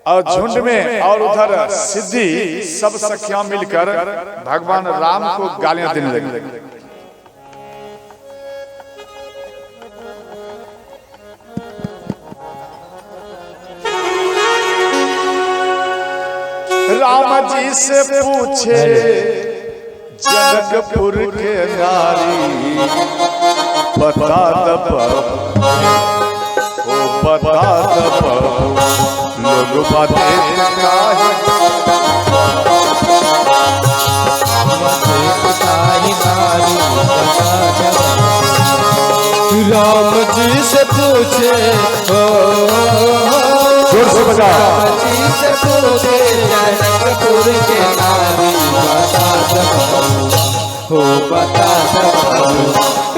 और झुंड में और उधर सिद्धि सब सखियां मिलकर भगवान राम को गालियां देने लगी। राम जी से पूछे जनकपुर के नारी, बता दब ओ बता दब लोग बातें काहे राम जी से पूछे जोर से बजा। राम जी से पूछे जनकपुर के नारी, बता दब हो बता दब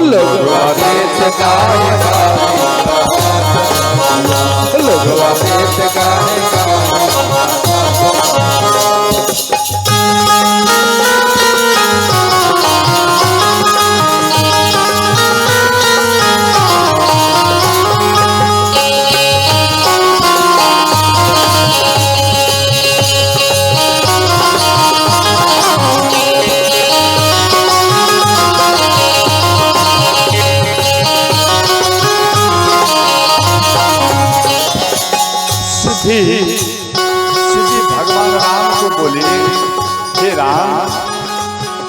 लोग बातें काहे लोग बातें काहे। सिद्धि भगवान राम को बोली, हे राम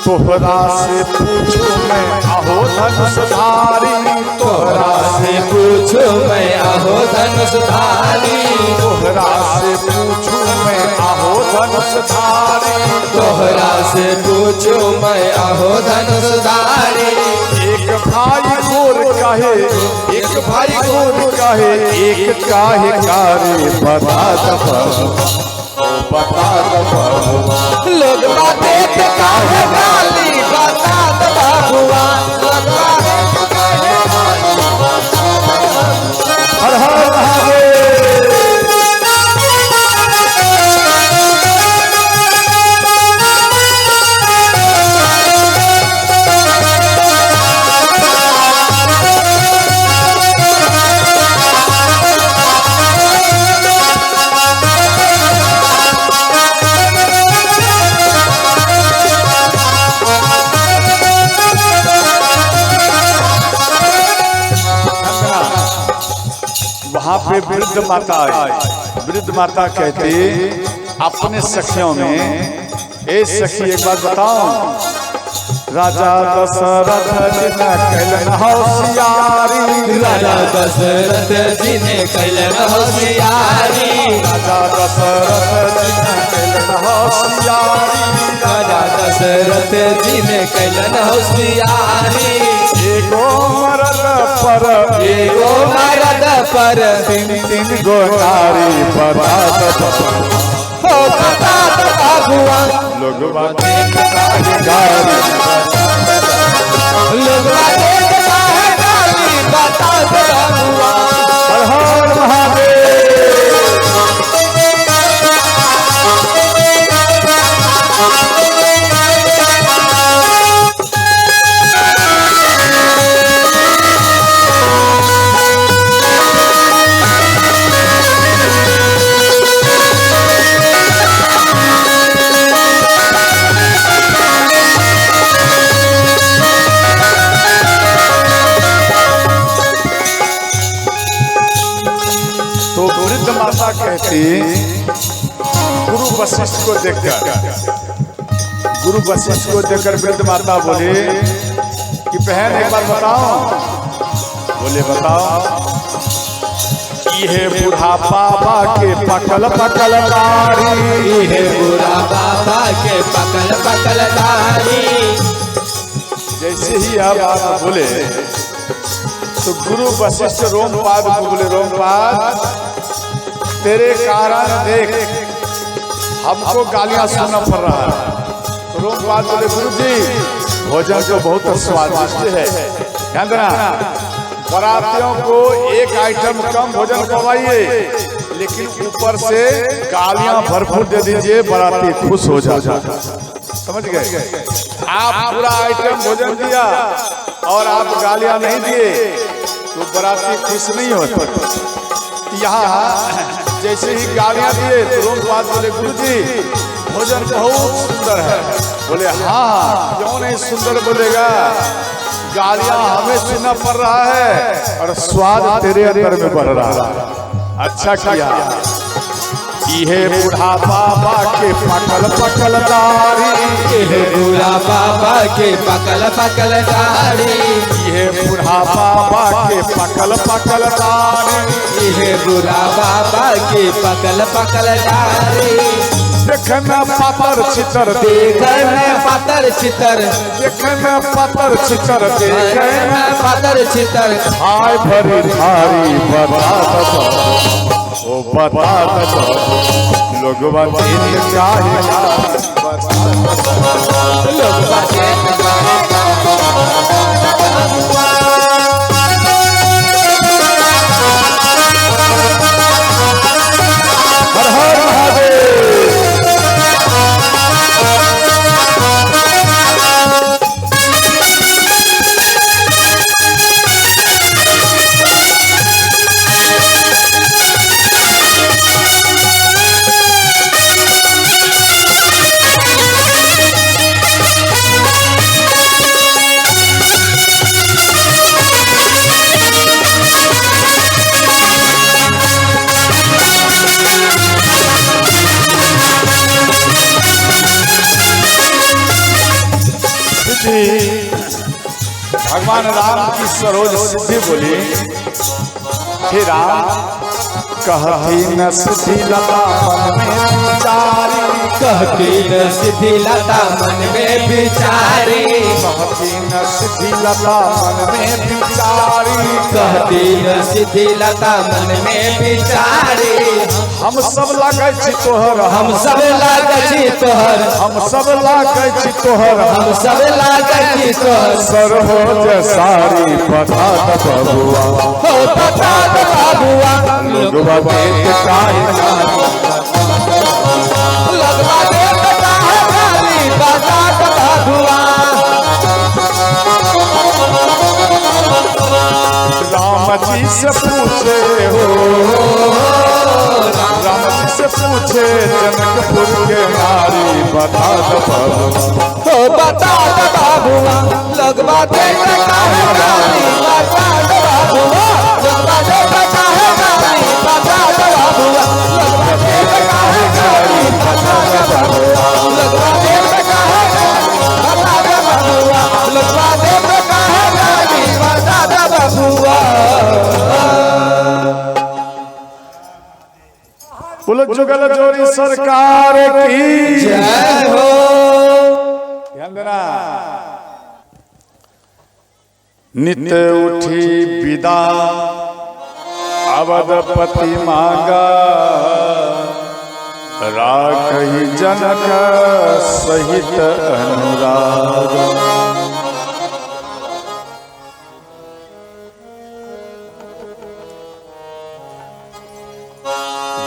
तोहरा से पूछो मैं आहो धनुषधारी, तोहरा से पूछो मैं आहो धनुषधारी, तोहरा से पूछो मैं आहो धनुषधारी, तोहरा से पूछो मैं आहो धनुषधारी। एक भाई गोर काहे, एक भाई गोर काहे, एक काहे कारे बता दब बता दब लोग बातें पे काहे गाली, बता दब भगवान लोग बातें पे काहे गाली। हर हर महादेव। वहां पे वृद्ध माता आई। वृद्ध माता कहती अपने सखियों में, ए सखी एक बात बताओ, राजा दशरथ जी ने कैलन होशियारी, राजा दशरथ जी ने कैलन होशियारी, राजा दशरथ जी ने कैलन होशियारी, राजा दशरथ जी ने कैलन होशियारी। एगो मरद पर तीन तीन गो नारी, बता दब हो बता दब भगवान लोग बातें काहे गारी, लोग बातें पे काहे गाली, बता दब भगवान। हर हर महादेव। माता कहती गुरु वशिष्ठ को देखकर, गुरु वशिष्ठ को देखकर वृद्ध माता बोली कि बहन एक बार बताओ। बोले बताओ। ये बूढ़ा बाबा के पकल पकल दाढ़ी, ये बूढ़ा बाबा के पकल पकल दाढ़ी। जैसे ही अब आप बोले तो गुरु वशिष्ठ रोमपाद को बोले, रोमपाद तेरे कारण देख हमको गालियां सुनना पड़ रहा है। तो रोमपाद बोले, गुरु जी भोजन तो बहुत स्वादिष्ट है, ध्यान देना, बरातियों को एक आइटम कम भोजन करवाइए, लेकिन ऊपर से गालियां भरपूर दे दीजिए, बराती खुश हो जाता। समझ गए? आप पूरा आइटम भोजन दिया और आप गालियां नहीं दिए तो बराती खुश नहीं होता। यहाँ जैसे ही गालियां दिए तो रोमपाद बोले गुरुजी भोजन बहुत सुंदर है। बोले हाँ क्यों नहीं सुंदर बोलेगा, गालियां हमें सुनना पड़ रहा है और स्वाद तेरे अंदर में बढ़ रहा है। अच्छा किया। इहे बूढ़ा बाबा के पकल पकल दाढ़ी, इहे बूढ़ा बाबा के पकल पकल दाढ़ी, इहे बूढ़ा बाबा के पकल पकल दाढ़ी, इहे बूढ़ा बाबा के पकल पकल दाढ़ी। देखना पातर चितर देखना पातर चितर, देखना पातर चितर देखना पातर चितर, हाय भरी थारी बता दो ओ बता दो लोग बातें चाहे लोग बातें हर हर महादेव। भगवान राम की सरोज सिद्धि बोली, हे राम कहती न सिद्धि लता मन में विचारी, कहती न सिद्धि लता मन में विचारी, कहती न सिद्धि लता मन में विचारी, कहती न सिद्धि लता मन में विचारी। हम सब लागै छी तोहर, हम सब लागै छी तोहर, हम सब लागै छी तोहर, हम सब लागै छी तोहर। सरोज सारी बता दो बबुआ, हो बता दो बाबुआ, लोगवा देख काहे लगवा दे बता है गाली, बता दो बाबुआ। राम जी से पूछे हो, राम जी से पूछे जनकपुर के नारी बता दो बबुआ, हो बता दो बाबुआ, लगवा दे बता है गाली, बता दो बाबुआ, लगवा दे बता है गाली, बता दो बाबुआ, लगवा दे बता है गाली, बता दो बाबुआ, लगवा दे बता है गाली, बता दो बाबुआ, लगवा दे बता है गाली, बता दो बाबुआ। बोलो जुगल जोड़ी सरकार की जय हो। ध्यान देना। नित्य उठी विदा अवधपति मांगा, राखहि जनक सहित अनुराग।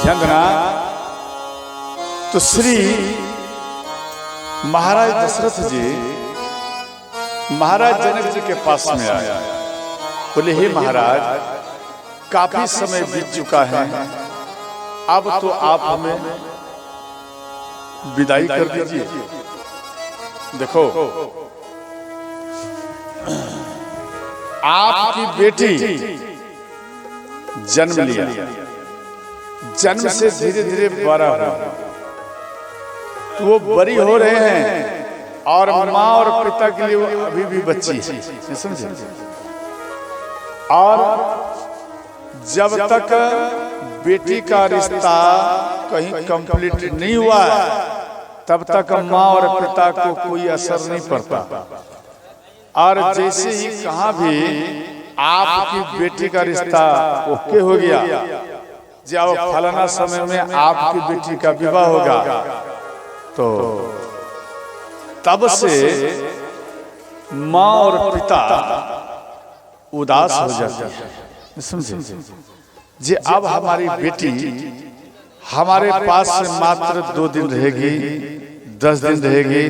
ध्यान देना। तो श्री महाराज दशरथ जी महाराज जनक जी के पास में आया, बोले हे महाराज काफी समय बीत चुका है, अब तो आप हमें विदाई कर दीजिए। देखो आपकी बेटी जन्म लिया, जन्म से धीरे धीरे बड़ा हुआ, तो वो बड़ी हो रहे हैं और माँ और पिता के लिए वो अभी भी बच्ची है, समझे। और जब तक बेटी का रिश्ता कहीं कंप्लीट नहीं हुआ तब तक माँ और पिता को कोई असर नहीं पड़ता। और जैसे ही कहाँ भी आपकी बेटी का रिश्ता ओके हो गया, जब फलाना समय में आपकी बेटी का विवाह होगा, तो तब से माँ और पिता उदास हो जाते हैं, समझे जी। अब हमारी बेटी हमारे पास से मात्र 2 दिन रहेगी, 10 दिन रहेगी,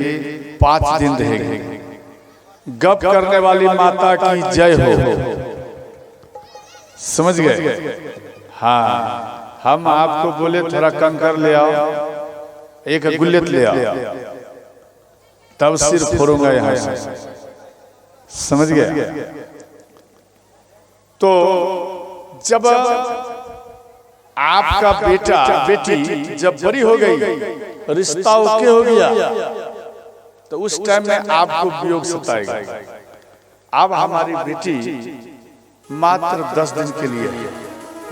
5 दिन रहेगी। गप करने वाली माता की जय हो, समझ गए। हाँ, हम आपको बोले थोड़ा कंकर ले आओ, एक गुल्लत ले आओ, तब सिर फोड़ूंगा यहां से, समझ गया? तो जब आपका बेटा बेटी जब बड़ी हो गई, रिश्ता ओके हो गया, तो उस टाइम में आपको वियोग सताएगा। अब हमारी बेटी मात्र 10 दिन के लिए,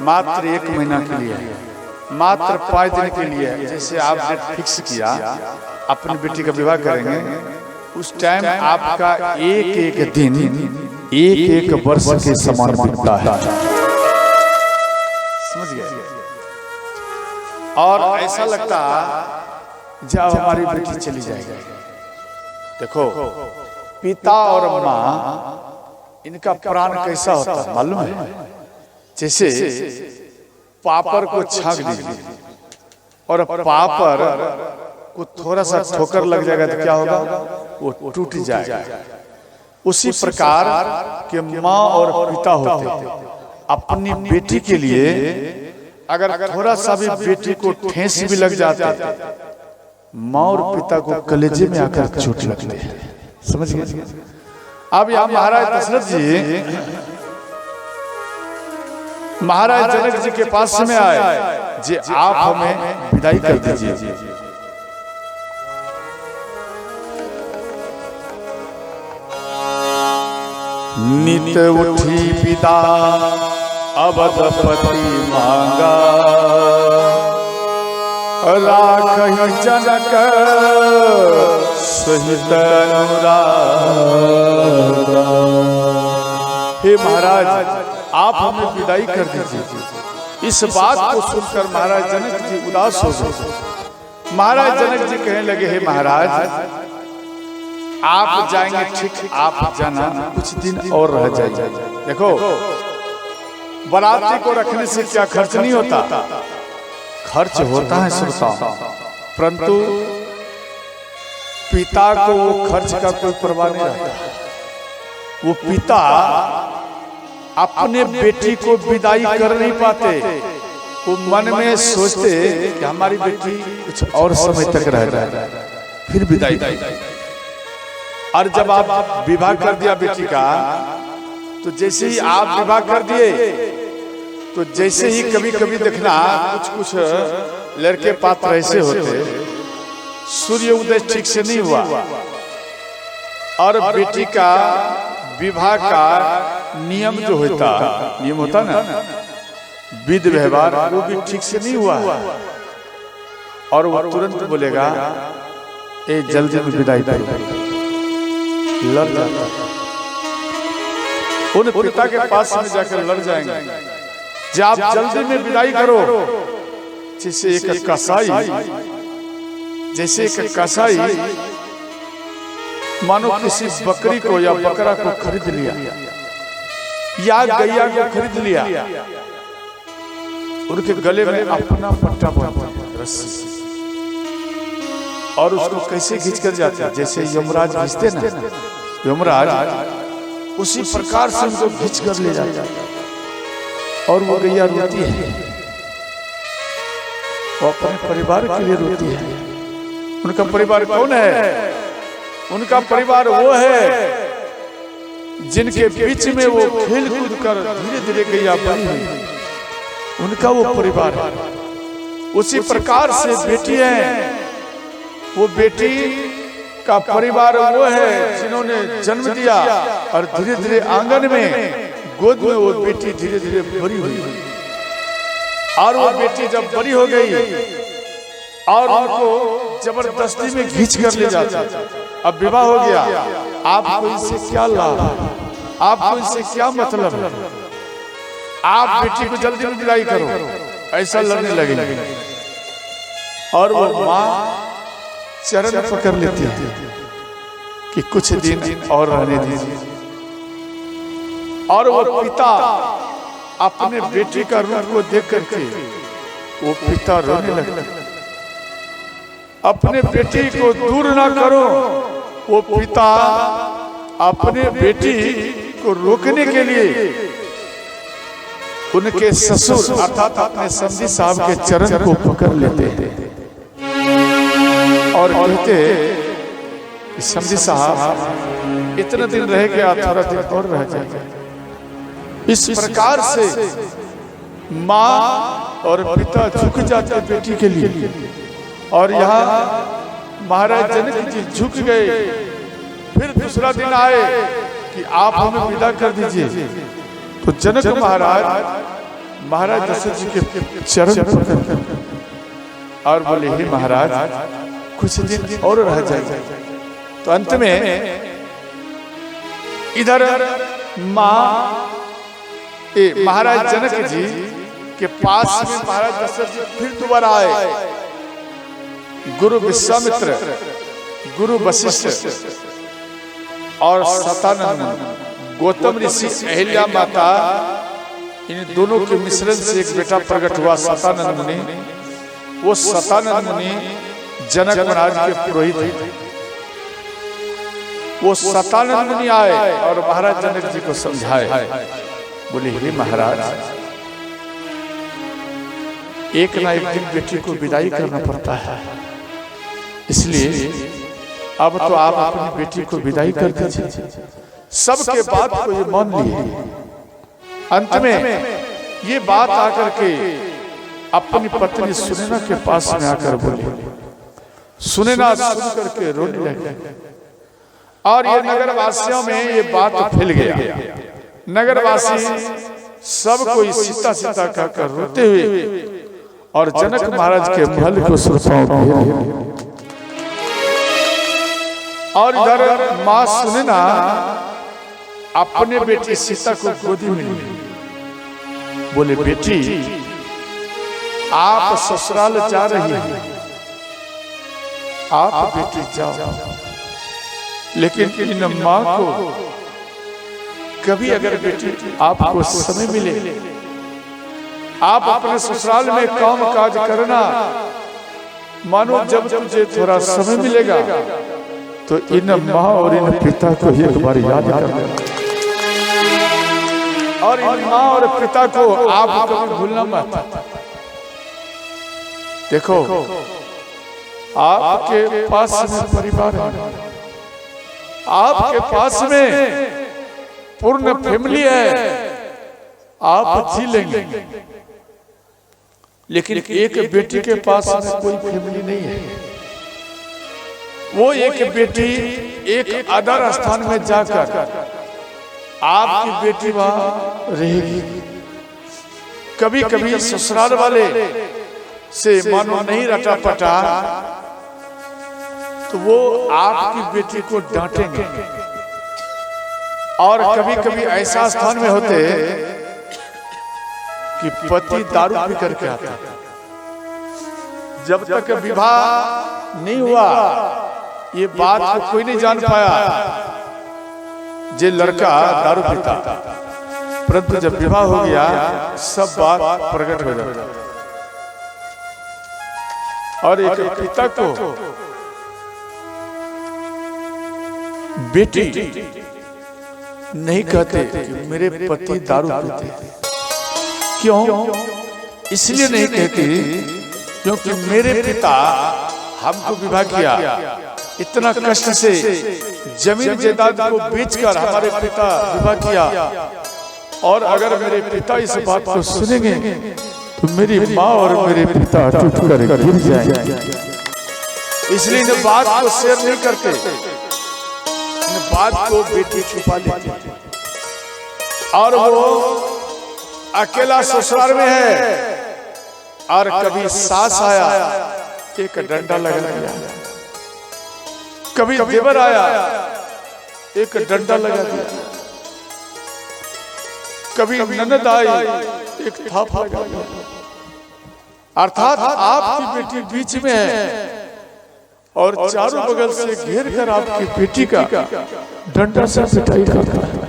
मात्र 1 महीना के लिए, मात्र 5 दिन के लिए, जैसे आप डेट फिक्स किया अपनी बेटी का विवाह करेंगे, उस टाइम आपका एक एक दिन एक एक वर्ष के समान बीतता है, समझ गए? और ऐसा लगता जब हमारी बेटी चली जाएगी। देखो पिता और माँ इनका प्राण कैसा होता है मालूम है? जैसे पापड़ को छाक दीजिए और पापड़ को थोड़ा सा ठोकर लग जाएगा तो क्या होगा? वो टूट जाएगा। उसी प्रकार के माँ और पिता होते हैं। अपनी बेटी के लिए अगर थोड़ा सा भी बेटी को ठेस भी लग जाता है, माँ और पिता को कलेजे में आकर चोट लगती है, समझ गए? अब यहाँ महाराज दशरथ जी महाराज जनक जी के पास में आए, जी आप हमें विदाई कर दीजिए। नित उठी पिता अवधपति मांगा, राखहि जनक सहित अनुरागा। हे महाराज आप हमें विदाई कर दीजिए। इस बात को सुनकर महाराज जनक जी उदास हो गए। महाराज जनक जी कहने लगे, हे महाराज आप जाएंगे ठीक, आप जाना, कुछ दिन और रह जाइए। देखो बराती को रखने से क्या खर्च नहीं होता? खर्च होता है श्रोता, परंतु पिता को वो खर्च का कोई परवाह नहीं रहता। वो पिता अपने बेटी को विदाई कर नहीं पाते, वो मन में सोचते कि हमारी बेटी कुछ और समय तक रह जाए फिर विदाई। और जब आप विवाह कर दिया बेटी का, तो जैसे ही आप विवाह कर दिए, तो जैसे ही कभी कभी देखना कुछ कुछ लड़के पात्र ऐसे होते, सूर्य उदय ठीक से नहीं हुआ और बेटी का विवाह का नियम जो होता, नियम होता ना, विधि व्यवहार, वो भी ठीक से नहीं हुआ और वो तुरंत बोलेगा ए जल्दी में विदाई करो, लड़ जाता। उन पिता के पास में जाकर लड़ जाएंगे, जब आप जल्दी में विदाई करो। जैसे एक कसाई मानो किसी बकरी को या बकरा को खरीद लिया या गैया को खरीद लिया, उनके गले में अपना पट्टा बांधा रस्सी से, और उसको कैसे खींच कर जाते हैं? जैसे यमराज खींचते ना, यमराज उसी प्रकार से उनको खींच कर ले जाता है। और वो गैया रोती है, वो अपने परिवार के लिए रोती है। उनका परिवार कौन है? उनका परिवार वो है जिनके बीच में वो खेल कूद कर धीरे धीरे गैया बड़ी हुई, उनका वो परिवार है। उसी प्रकार से बेटी है, वो बेटी का परिवार वो है जिन्होंने जन्म दिया और धीरे धीरे आंगन में गोद में वो बेटी धीरे धीरे बड़ी हुई। और वो बेटी जब बड़ी हो गई और उनको जबरदस्ती में खींच कर ले जाता, अब विवाह हो गया, आपको इससे क्या लाभ, आपको इससे क्या मतलब है? आप बेटी को जल्दी में विदाई करो, ऐसा लड़ने लगेंगे। और वो माँ चरण पकड़ लेती है कि कुछ दिन और रहने दीजिए। और वो पिता अपने बेटी का रूप को देख करके वो पिता रोने लगता। अपने बेटी को दूर ना करो, वो पिता अपने बेटी को रोकने के लिए उनके ससुर अर्थात अपने समधी साहब के चरण को पकड़ लेते हैं और कहते समधी साहब इतने दिन रह गया, थोड़ा दिन और रह जाएगा। इस प्रकार से माँ और पिता झुक जाते बेटी के लिए। और यहाँ महाराज जनक जी झुक गए। फिर दूसरा दिन आए कि आप हमें विदा कर दीजिए। तो जनक महाराज दशरथ जी के चरण पकड़ और बोले, हे महाराज कुछ दिन और रह जाए। तो अंत में इधर महाराज जनक जी के पास में महाराज दशरथ जी फिर दोबारा आए। गुरु विश्वामित्र, गुरु वशिष्ठ और सतानंद, गौतम ऋषि, अहिल्या माता, इन दोनों के मिश्रण से एक बेटा प्रकट हुआ सतानंद मुनि। वो सतानंद मुनि जनक महाराज के पुरोहित थे। वो सतानंद मुनि आए और महाराज जनक जी को समझाए। बोले, हे महाराज, एक ना एक दिन बेटी को विदाई करना पड़ता है, इसलिए अब तो आप अपनी बेटी को विदाई कर दीजिए। सबके बात को ये मान लिए। अंत में ये बात आकर के अपनी पत्नी सुनैना के पास में आकर बोली। सुनैना सुन करके रोने लगी और ये नगरवासियों में ये बात फैल गया। नगरवासी सब कोई सीता सीता कहकर रोते हुए और जनक महाराज के महल को सुरपाओ। और इधर माँ सुनैना अपने बेटी सीता को गोदी में ली। बोले, बेटी आप ससुराल जा रही हैं, आप बेटी जाओ, लेकिन इन माँ को कभी अगर बेटी आपको समय मिले, आप अपने ससुराल में काम काज करना। मानो जब तुझे थोड़ा समय मिलेगा तो इन माँ और इन पिता को एक बार याद करना, और इन माँ और पिता को आप कभी भूलना मत। देखो, आपके पास में परिवार है, आपके पास में पूर्ण फैमिली है, आप जी लेंगे। लेकिन एक बेटी के पास में कोई फैमिली नहीं है। वो एक बेटी एक अदर स्थान में जाकर आपकी बेटी वहां रहेगी। कभी कभी ससुराल वाले से मानो नहीं रटा पटा तो वो आपकी बेटी को डांटेंगे। और कभी कभी ऐसा स्थान में होते कि पति दारू पी करके आता, जब तक विवाह नहीं हुआ ये बात को कोई नहीं जान पाया जे लड़का दारू पीता, परंतु जब विवाह हो गया सब बात प्रकट हो जाता। और एक पिता को बेटी नहीं कहते कि मेरे पति दारू पीते। क्यों? इसलिए नहीं कहती क्योंकि मेरे पिता हमको विवाह किया, इतना कष्ट से जमीन जायदाद को बेचकर हमारे पिता विवाह किया, और अगर मेरे पिता इस बात को सुनेंगे तो मेरी माँ और मेरे पिता टूट कर गिर जाएंगे। इसलिए इन बात को शेयर नहीं करते, इन बात को बेटी छुपा लेती है। और वो अकेला ससुराल में है, और कभी सास आया एक डंडा लगा दिया, कभी देवर आया एक डंडा लगा दिया, कभी ननद आई एक थाप लगा दिया। अर्थात आपकी बेटी बीच में है और चारों बगल से घेर कर आपकी बेटी का डंडा से पिटाई करता है।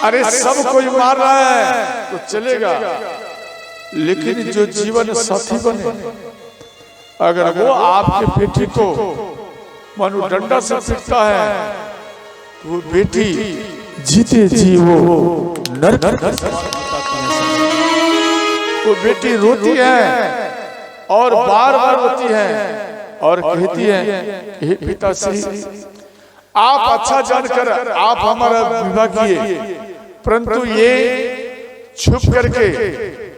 अरे सब कोई मार रहा है तो चलेगा, लेकिन जो जीवन साथी बने अगर वो आपके बेटी को मानो डंडा से पीटता है, वो बेटी जीते जी वो नरक वो बेटी रोती है और बार बार रोती है और कहती है, हे पिताश्री, आप अच्छा जानकर आप हमारा विवाह किए, परंतु ये छुप करके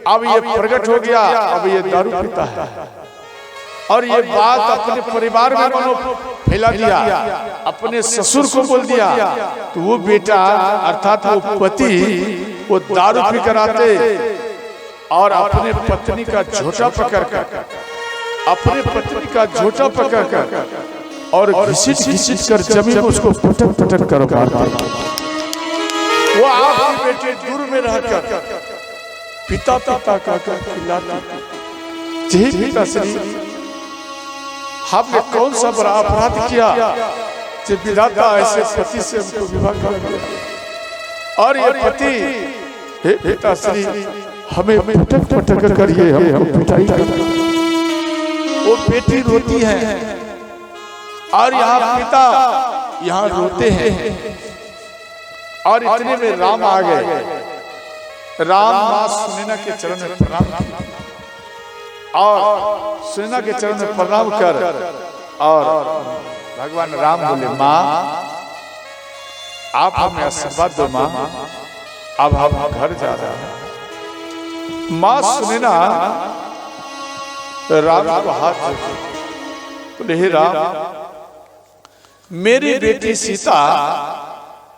अब ये प्रकट हो गया, अब ये दारू पीता है और ये बात अपने परिवार में मानो फैला दिया, अपने ससुर को बोल दिया। तो वो बेटा अर्थात वो पति वो दारू पी कर आते और अपने पत्नी का झोटा पकड़कर अपने पत्नी का झोटा पकड़कर और घिसिट घिसिट कर जमीन में उसको पटक पटक कर मारता। वो आपकी बेटे दूर में रहकर पिता पिता का खिलाती, जी पिताश्री, हमने कौन सा बड़ा अपराध किया कि विधाता ऐसे पति से हमको विवाह कर दिया। और ये पति, हे पिताश्री, हमें पटक पटक कर ये हम पिटाई करते। वो बेटी रोती है और यहाँ पिता यहाँ रोते हैं। और इतने में राम आ गए। राम मां सुनैना के चरण में प्रणाम किया और सुनैना के चरण में प्रणाम कर और भगवान राम बोले, माँ आप हमें आशीर्वाद दो माँ, अब हम घर जा रहे हैं। मां सुनैना राम को हाथ बोले, हे राम, मेरी बेटी सीता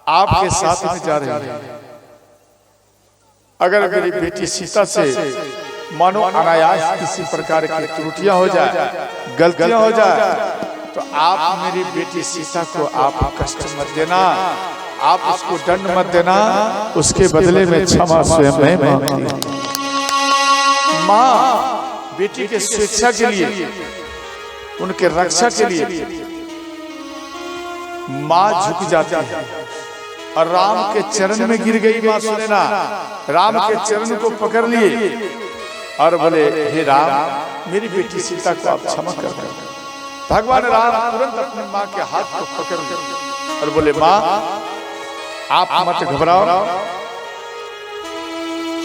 आपके साथ में जा रही है। अगर मेरी बेटी सीता से मानो अनायास किसी प्रकार की त्रुटियां हो जाए, गलतियां हो जाए, तो आप मेरी बेटी सीता को आप कष्ट मत देना, आप उसको दंड मत देना, उसके बदले में क्षमा स्वयं मैं मांगती हूं। माँ बेटी के सुरक्षा के लिए, उनके रक्षा के लिए माँ झुक जाती है और राम के चरण में गिर गई मां सुनैना। राम के चरण को पकड़ लिए और बोले, हे राम, मेरी बेटी सीता को आप क्षमा कर दें। भगवान राम तुरंत अपनी मां के हाथ को पकड़ लिए और बोले, मां आप मत घबराओ,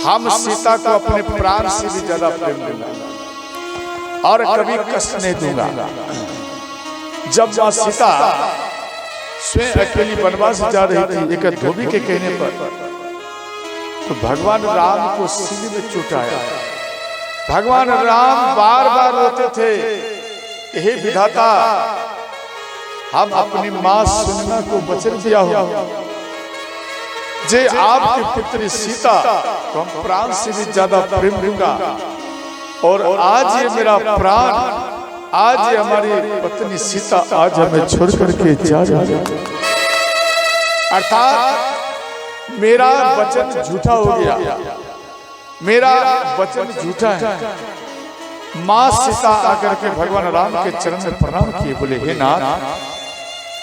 हम सीता को अपने प्राण से भी ज्यादा प्रेम दूंगा और कभी कष्ट नहीं दूंगा। जब मां सीता स्वयं अकेली वनवास जा रही थी एक धोबी के कहने पर, तो भगवान राम को सीने में चोट आया। भगवान राम बार बार रोते थे, हे विधाता, हम अपनी मां सुनैना को वचन दिया हो, जे आपकी पुत्री सीता को हम प्राण से भी ज्यादा प्रेम दूंगा, और आज ये मेरा प्राण, आज ये हमारी पत्नी सीता आज हमें छोड़ करके जा रही है। अर्थात मेरा वचन झूठा हो गया, मेरा वचन झूठा है। मां सीता आकर के भगवान राम के चरण में प्रणाम किए, बोले, हे नाथ,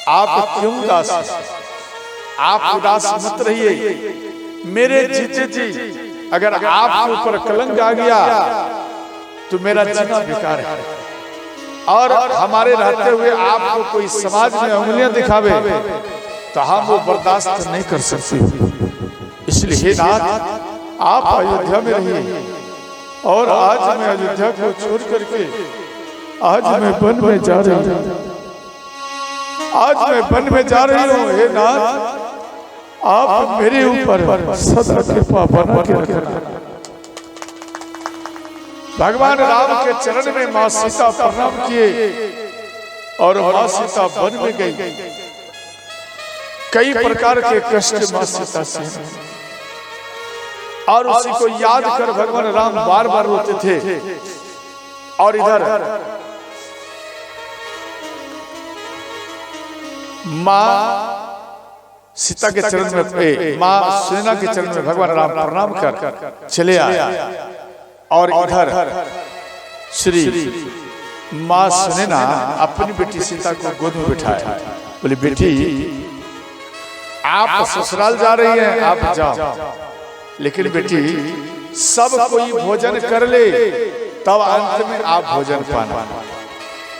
आप क्यों उदास, आप उदास मत रहिए। मेरे जीते जी अगर आपके ऊपर कलंक आ गया तो मेरा जीना बेकार है, और हमारे रहते हुए आपको कोई समाज में उंगलियां दिखावे तो हम वो बर्दाश्त नहीं कर सकते। इसलिए नाथ, आप अयोध्या में रहिए, और आज मैं अयोध्या को छोड़ करके आज मैं वन में जा रही हूँ, आज मैं वन में जा रही हूँ। हे नाथ, आप मेरे ऊपर सदा कृपा बना के रखना। भगवान राम के चरण में मां सीता प्रणाम किए और मां सीता वन में गई। कई प्रकार के कष्ट मां सीता से, और उसी को याद कर भगवान राम बार बार रोते थे। और इधर मां सीता के चरण में, मां सुनैना के चरण में भगवान राम प्रणाम कर चले आए। और इधर श्री मां सुनैना अपनी बेटी सीता को गोद में बिठाया, बोले, बेटी, आप ससुराल जा रही हैं, आप जाओ, लेकिन बेटी सब कोई भोजन कर ले तब अंत में आप भोजन पाना।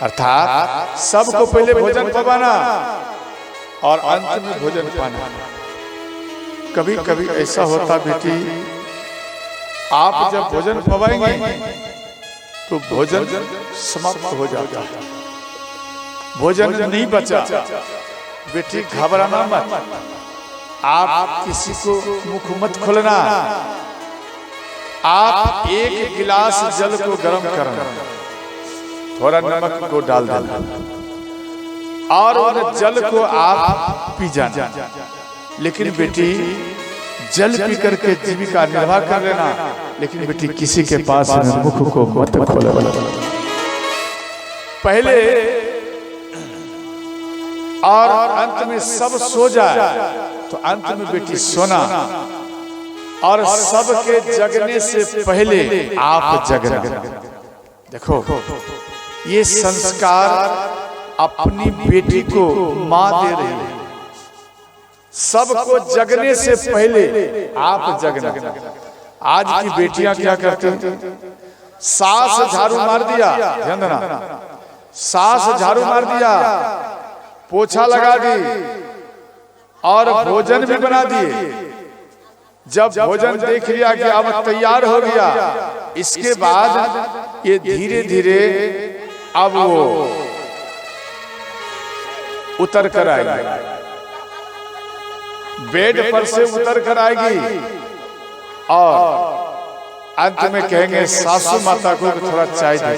अर्थात सबको पहले भोजन पवाना और अंत में भोजन पाना। कभी कभी ऐसा होता बेटी, आप जब भोजन पवाएंगे तो भोजन समाप्त हो जाता है। भोजन नहीं बचा, बेटी घबराना मत, आप किसी को मुख मत खोलना। आप एक गिलास जल को गर्म करना, थोड़ा नमक को डाल देना और उस जल को आप पी जाना। लेकिन बेटी जल पी करके जीविका निर्वाह कर लेना, लेकिन बेटी किसी के पास मुख को मत खोलना। पहले और अंत में सब सो जाए तो अंत में बेटी सोना, और सबके जगने से पहले आप जगना। देखो ये संस्कार अपनी बेटी को मां दे रही है। सबको जगने से पहले आप जगना। आज की बेटियां क्या करती हैं? सास झाड़ू मार दिया, ध्यान देना, सास झाड़ू मार दिया, पोछा लगा दी और भोजन भी बना दिए। जब भोजन देख लिया कि अब तैयार हो गया, इसके बाद ये धीरे धीरे अब वो उतर कर आएगी, बेड पर से उतर कर आएगी और अंत में कहेंगे सासू माता को थोड़ा चाय दे।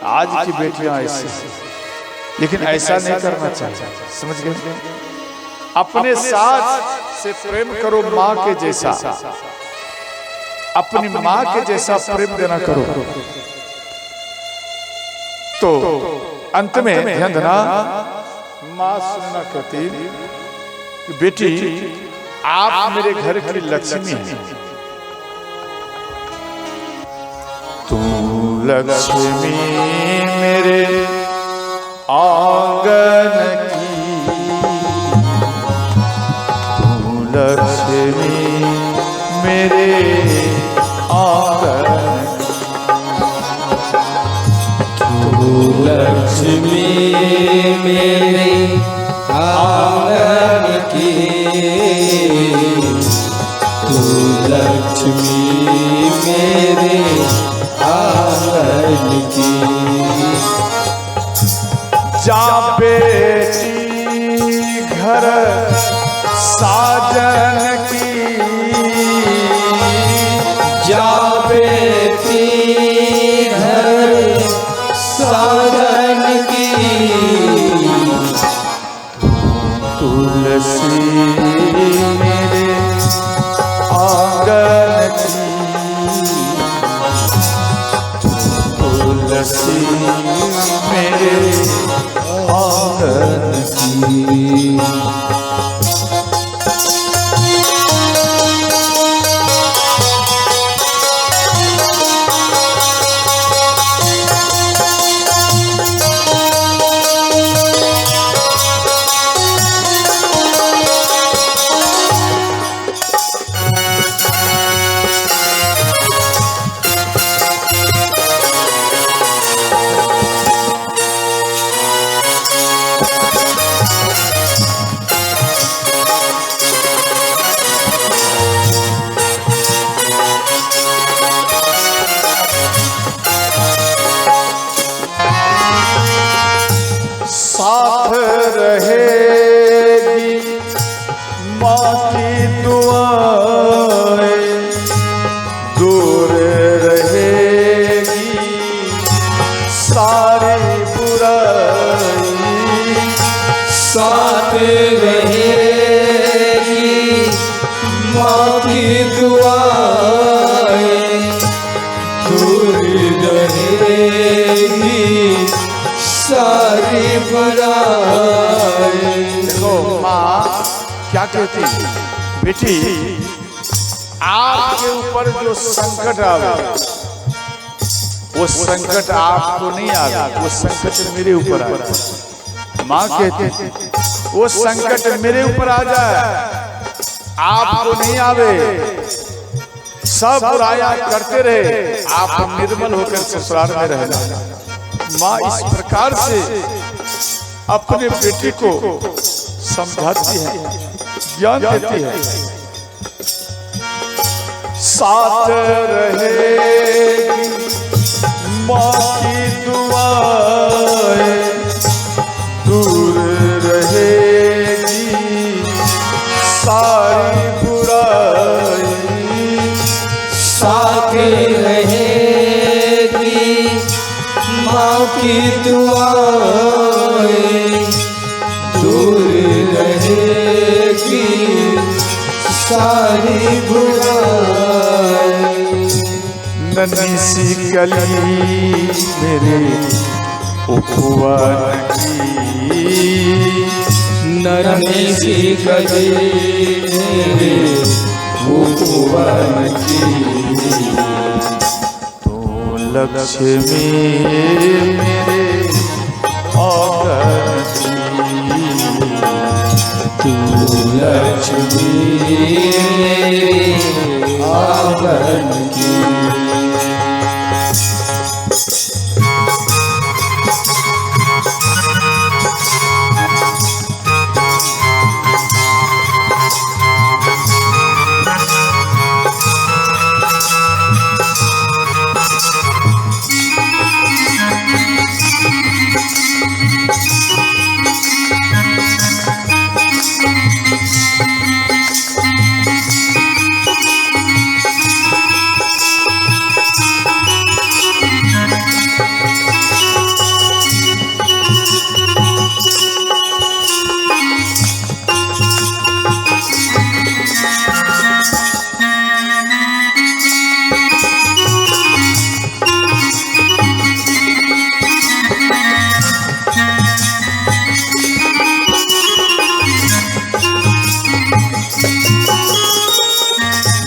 आज की बेटियां ऐसी, लेकिन ऐसा नहीं करना चाहिए, समझ गए? अपने सास से प्रेम करो माँ के जैसा, अपनी माँ के जैसा प्रेम देना करो। तो अंत में ध्यान देना, माँ सुनना कहती कि बेटी आप मेरे घर की लक्ष्मी हैं, तू लक्ष्मी मेरे आंगन की, तू लक्ष्मी मेरे आंगन की, तू लक्ष्मी मेरे आंगन की, तू लक्ष्मी मेरे आंगन की। जा बेटी घर साजन की, जा बेटी घर साजन की, तुलसी मेरे आंगन की, तुलसी मेरे आंगन की। साथ रहेगी माँ की दुआएं, दूर रहेगी सारी बुराई, साथ रहेगी माँ की दुआएं, दूर रहेगी सारी बुराई। देखो माँ क्या कहती, बेटी आपके ऊपर जो संकट आवे वो संकट आपको नहीं आवे, वो संकट मेरे ऊपर आवे। माँ कहती वो संकट मेरे ऊपर आ जाए, आपको नहीं आवे। सब बुराइयां करते रहे, आप निर्मल होकर ससुराल में रहना। माँ इस प्रकार से अपने बेटी को समझाती है, ज्ञान देती है। साथ रहेगी माँ की दुआएं, दूर रहेगी सारी बुराई। साथ रहेगी माँ की दुआएं, दूर रहेगी सारी बुराई। नन्ही सी कली मेरे उपवन की, नन्ही सी कली मेरे उपवन की। तो लक्ष्मी मेरे आंगन की, तू लक्ष्मी मेरे आंगन की।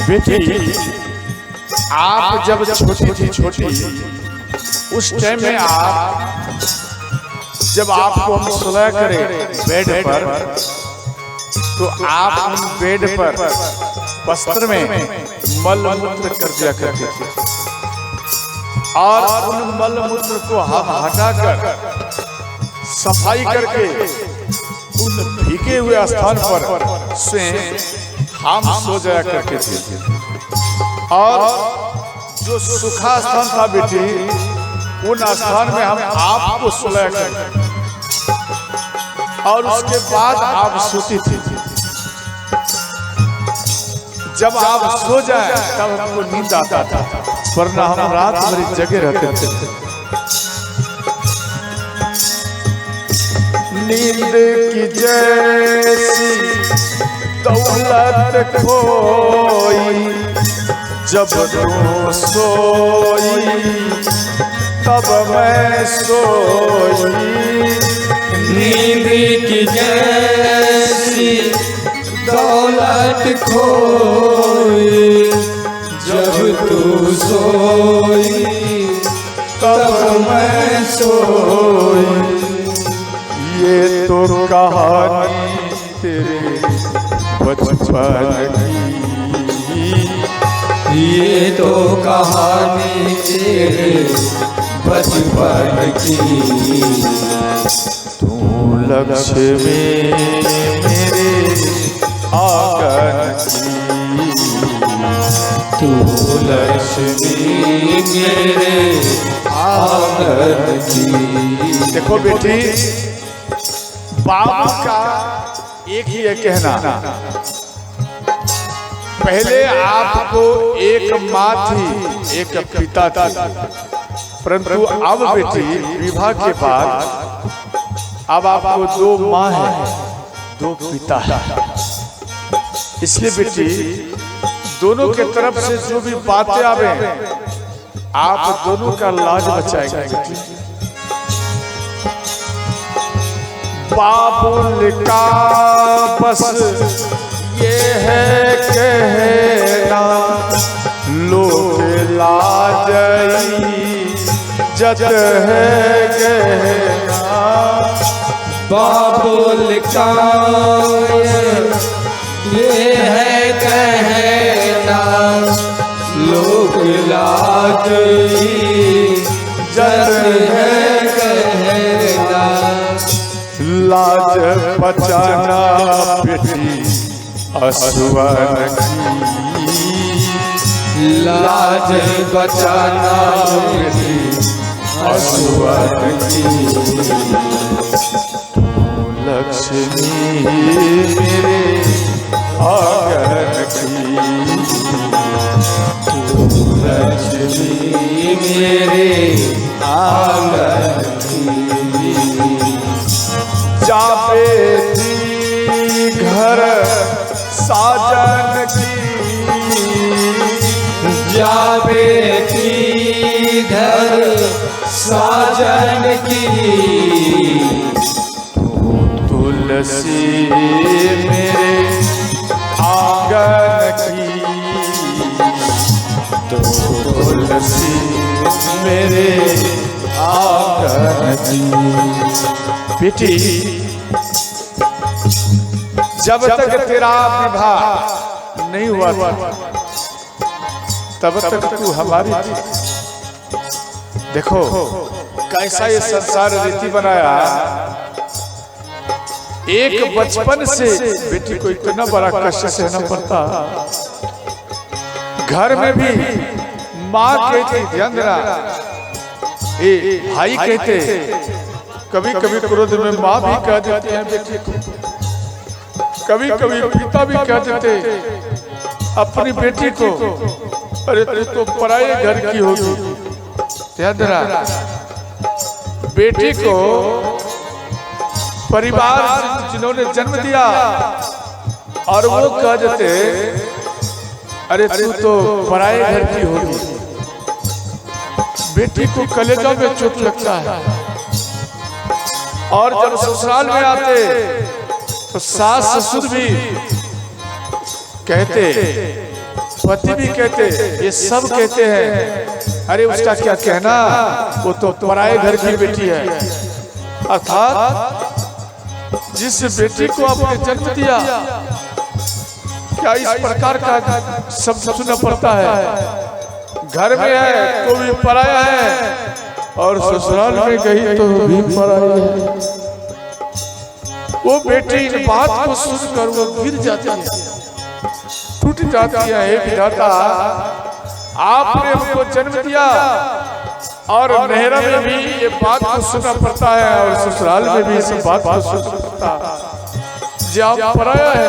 बेटी, आप जब छोटी थी छोटी, उस टाइम में आप जब आपको हम सुलाया करें बेड पर, तो आप उन बेड पर वस्त्र में मल मूत्र कर दिया करते थे, और उन मल मूत्र को हम हटाकर सफाई करके उन भीगे हुए स्थान पर से हम सो जाया करते थे। और जो सूखा स्थान था बेटी, उन स्थान में हम आपको सुलाया करते, और उसके बाद आप सोती थी। जब आप सो जाए तब हमको नींद आता था, वरना हम रात भर जगे रहते थे। नींद की जैसी दौलत खोई, जब तू सोई तब मैं सोई। नींद की जैसी दौलत खोई, जब तू सोई तब मैं सोई। ये तो कहानी तेरे बचपन की, ये तो कहानी तेरे बचपन की। तू लक्ष्मी मेरे आंगन की, तू लक्ष्मी मेरे आंगन की। देखो बेटी, बाप का एक ही है कहना, पहले आपको एक माँ थी एक पिता था, परंतु अब बेटी विवाह के बाद अब आपको दो माँ है दो पिता है। इसलिए बेटी दोनों के तरफ से जो भी बातें आवे आप दोनों का लाज बचाएगा बेटी। बाबुल का बस ये है कहना, लोग लाजई जत है कहना। बाबुल का ये है कहना, लोग लाजई जत है कहना। लाज बचाना बेटी असुवन की, लाज बचाना मेरी असुवन की लक्ष्मी मेरे आंगन की लक्ष्मी मेरे आंगन की जा बेटी घर साजन की जा बेटी घर साजन की तुलसी मेरे आंगन की तुलसी मेरे आंगन की बेटी जब तक तेरा विवाह नहीं हुआ था तब तक तू हमारी थी। देखो कैसा ये संसार रीति बनाया। एक बचपन से बेटी को इतना बड़ा कष्ट सहना पड़ता। घर में भी माँ कहती ध्यान देना, ए भाई कहते, कभी कभी क्रोध में माँ भी कह देती है बेटी को, कभी कभी पिता भी कह देते अपनी बेटी को, अरे तू तो पराये घर की होगी। ध्यान देना, बेटी को परिवार जिन्होंने जन्म दिया और वो कह देते अरे तू तो पराये घर की होगी। बेटी को कलेजा में चोट लगता है। और जब ससुराल में आते तो सास ससुर भी कहते, पति भी कहते, ये सब कहते हैं अरे उसका क्या कहना, वो तो पराये घर की बेटी है। अर्थात जिस बेटी को आपने जन्म दिया, क्या इस प्रकार का शब्द सुनना पड़ता है? घर में है तो भी पराया है और ससुराल में गई तो भी पराया है। वो बेटी इन बात को सुनकर वो गिर जाती है, टूट जाती है। हे विधाता, आपने हमको जन्म दिया और नहरा में भी ये बात को सुनना पड़ता है और ससुराल में भी इस बात को सुनना पड़ता है। जो आप पराया है,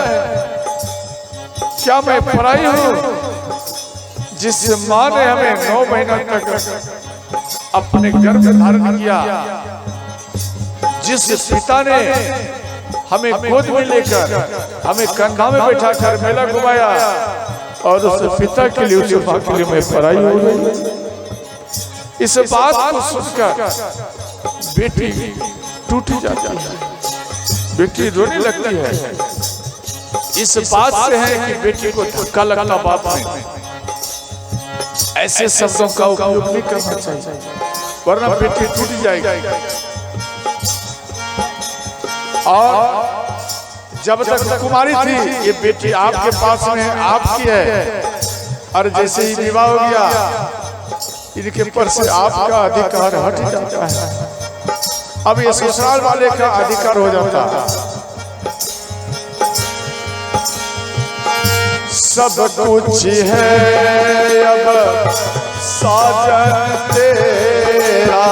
क्या मैं पराई हूँ? जिस माँ ने हमें 9 महीना तक अपने गर्भ में धारण किया, जिस पिता ने हमें गोद में लेकर हमें कंधा में बैठा कर मेला घुमाया, और उस पिता के लिए, उस माँ के लिए मैं पराई हो गई। इस बात को सुनकर बेटी टूट जाती है, बेटी रोने लगती है। इस बात से है कि बेटी को धक्का लगता बाप में। ऐसे शब्दों का उपयोग नहीं करना चाहिए, वरना बेटी टूट जाएगी। और जब तक कुमारी थी ये बेटी आपके पास में आपकी है, और जैसे ही विवाह हो गया इनके ऊपर से आपका अधिकार हट जाता है। अब ये ससुराल वाले का अधिकार हो जाता है। सब कुछ है अब साजन तेरा,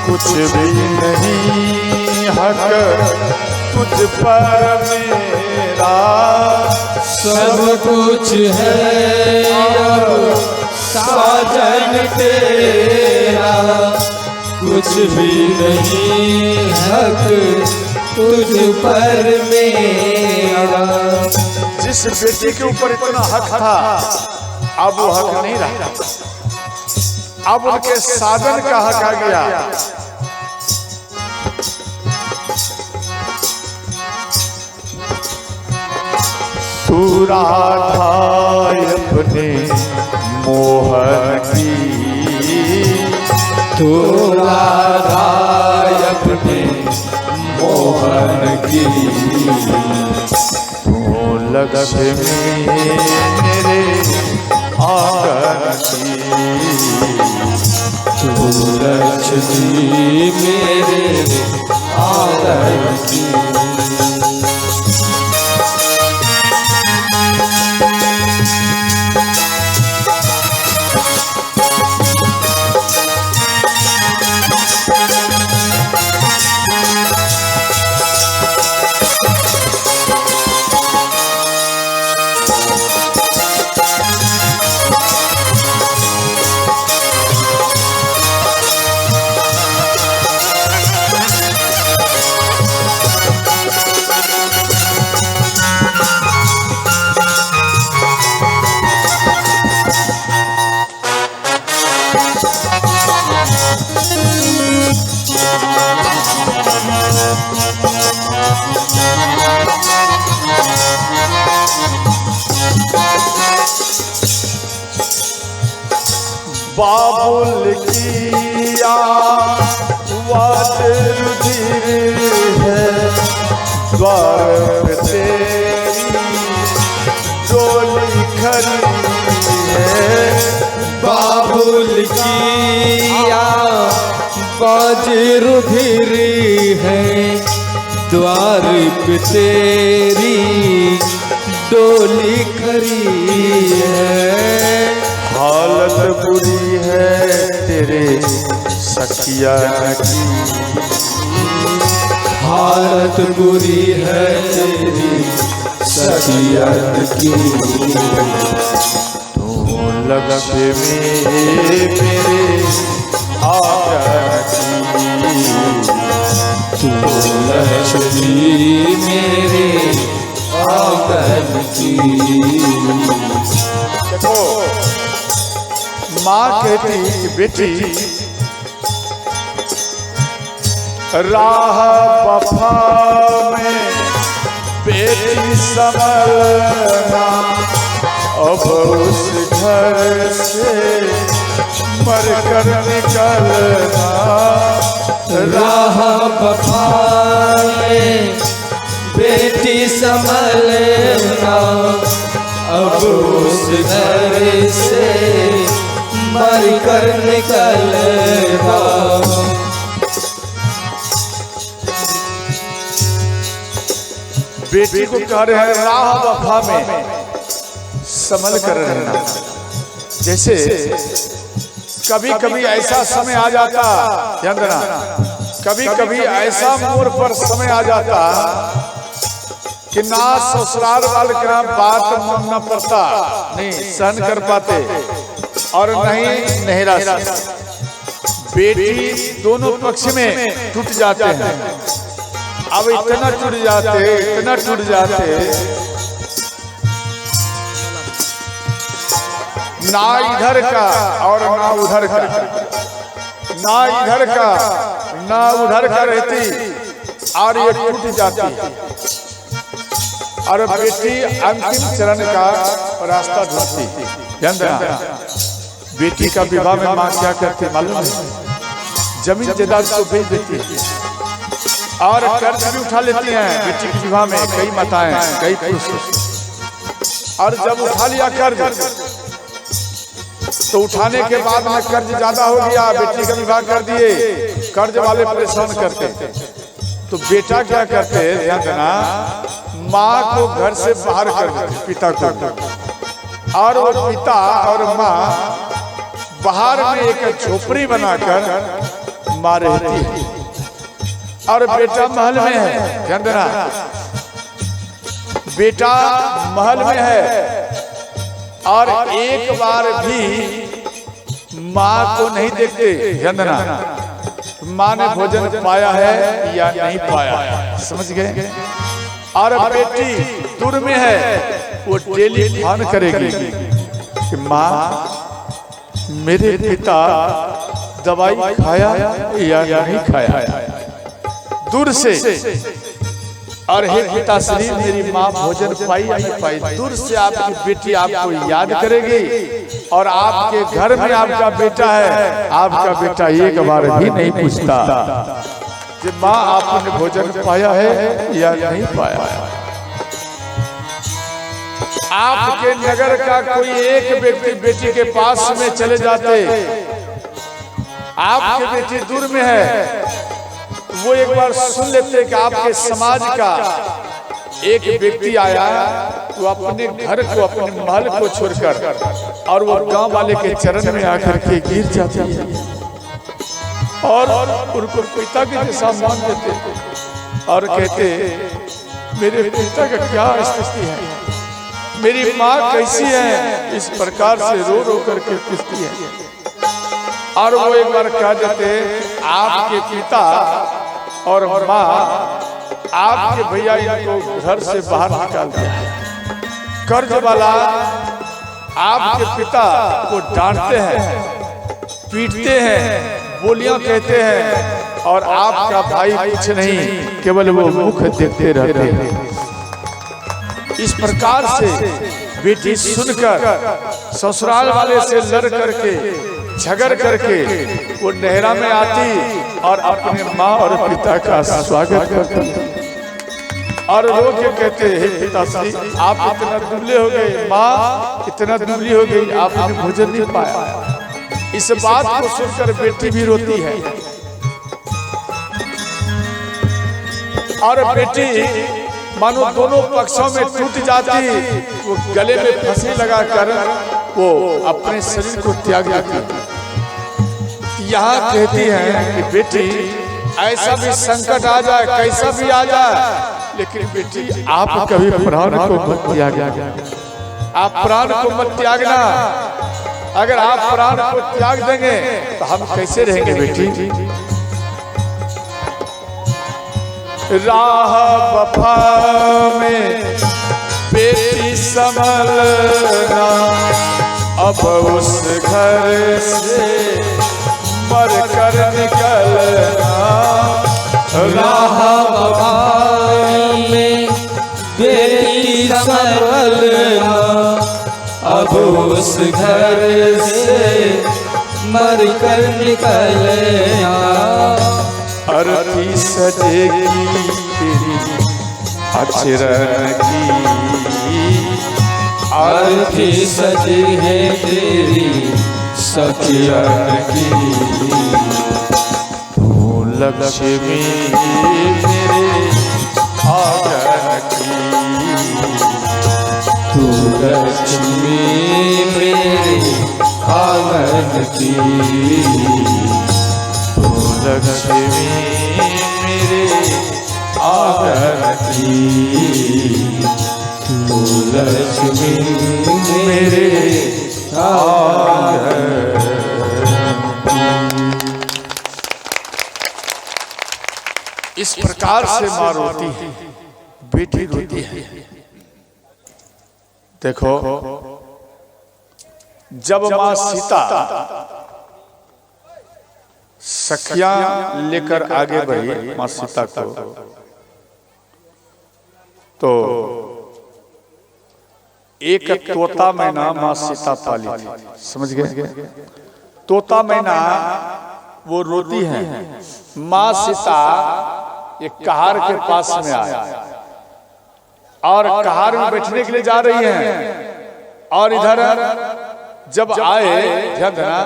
कुछ भी नहीं हक तुझ पर मेरा। सब कुछ है अब साजन तेरा, कुछ भी नहीं हक तुझ पर मेरा। जिस बेटी के ऊपर इतना हक था, अब वो हक नहीं रहा, अब उनके साधन का हक आ गया। तू राधा अपने मोहन की, तू राधा अपने मोहन की, तू लक्ष्मी मेरे आंगन की, तू लक्ष्मी मेरे आंगन की। बात रुधिर है द्वार पे तेरी डोली खड़ी है। बाबुल किया बाज रुधिर है द्वार पे तेरी डोली खड़ी है। हालत बुरी है तेरे सखिया की, हालत बुरी है तेरी सखिया की। तू लगे मेरे आकर की, तू लक्ष्मी मेरे आंगन की। देखो माँ कहती कि बेटी राह वफा में बेटी संभलना, अब उस घर से मर कर निकलना। राह वफा में बेटी संभलना, अब उस घर से मर कर निकलना। बेटी को कह रहे हैं राह वफा में संभल कर रहना। जैसे कभी कभी ऐसा समय आ जाता, ध्यान देना, कभी कभी ऐसा मोड़ पर समय आ जाता कि ना ससुराल वाले का बात मानना पड़ता, नहीं सहन कर पाते, और नहीं नहरा से बेटी दोनों पक्ष में टूट जाते हैं। अब इतना टूट जाते, इतना टूट जाते, ना इधर का और ना उधर का, ना इधर का ना उधर का रहती, और ये टूट जाती। और बेटी अंतिम चरण का रास्ता ढूंढती। ध्यान देना, बेटी का विवाह में माँ क्या करती मालूम है? जमीन जायदाद को बेच देती और कर्ज भी उठा लेती हैं बेटी के विवाह में, कई माताएं, कई पुरुष। और जब उठा लिया कर्ज, तो उठाने के बाद में कर्ज ज्यादा हो गया, बेटी का विवाह कर दिए, कर्ज वाले परेशान करते। तो बेटा क्या करते, ध्यान देना, माँ को घर से बाहर कर देते, पिता को, और वो पिता और माँ बाहर में एक झोपड़ी बनाकर माँ रहती है, और बेटा महल में है। ध्यान देना, बेटा महल में है, और एक बार भी माँ को नहीं देखते। ध्यान देना, माँ ने भोजन पाया है या नहीं पाया, समझ गए? और बेटी दूर में है, वो डेली फोन करेगी कि माँ मेरे पिता दवाई खाया या नहीं खाया, दूर से। और हे पिता श्री, मेरी माँ भोजन पाई या नहीं पाई, दूर से आपकी बेटी आपको याद करेगी। और आपके घर में आपका बेटा है, आपका बेटा एक बार भी नहीं पूछता कि माँ आपने भोजन पाया है या नहीं पाया। आपके नगर का कोई एक व्यक्ति बेटी के पास में चले जाते, आपकी बेटी दूर में है, वो एक बार सुन लेते कि आपके समाज का एक व्यक्ति आया, वो अपने घर को, अपने महल को छोड़कर, और वो गांव वाले के चरण में आकर के गिर जाती है, और उनको पिता के जैसा मान देते, और कहते मेरे पिता का क्या स्थिति है, मेरी माँ कैसी है, इस प्रकार से रो रो करके पूछती है। और वो एक बार कह देते, आपके पिता और माँ, आपके भैया इनको घर से बाहर निकाल दिया, कर्ज वाला आपके पिता को डांटते हैं, पीटते हैं, बोलियां कहते हैं, और आपका भाई कुछ नहीं, केवल वो मुख देखते रहते हैं। इस प्रकार से बेटी सुनकर ससुराल वाले से लड़ करके, झगड़ करके वो नहरा में आती, और अपने माँ और पिता का स्वागत करते हैं और रो के कहते हैं, पिताश्री आप इतना दुबले हो गए, माँ इतना दुबली हो गई, आपने भोजन नहीं पाया। इस बात को सुनकर बेटी भी रोती है और बेटी मानो दोनों पक्षों में टूट जाती, वो गले में फांसी लगाकर वो अपने शरीर को त्याग देती। यहाँ कहती है कि बेटी ऐसा भी संकट आ जाए, कैसा भी आ जाए, लेकिन बेटी आप कभी प्राण को मत त्यागना, आप प्राण को मत त्यागना। अगर आप प्राण को त्याग देंगे तो हम कैसे रहेंगे बेटी। राह वफा में बेटी संभलना, अब उस घर से मर कर निकलना। राह वफा में बेटी संभलना, अब उस घर से मर कर निकलना। अर्थी सजेगी तेरी अक्षरन की, अर्थी सजी है तेरी सखियन की। तू लक्ष्मी मेरे आंगन की, तू लक्ष्मी मेरे आंगन की। लक्ष्मी मेरे आंगन की, तू लक्ष्मी मेरे आंगन। इस प्रकार से माँ रोती है, बेटी रोती है। देखो जब माँ सीता सखियां लेकर आगे बढ़ी माँ सीता को, तो एक तोता मैना माँ सीता पाली थी, समझ गए। तोता मैना वो रोती है, माँ सीता एक कहार के पास में आया और कहार में बैठने के लिए जा रही हैं और इधर जब आए, ध्यान देना,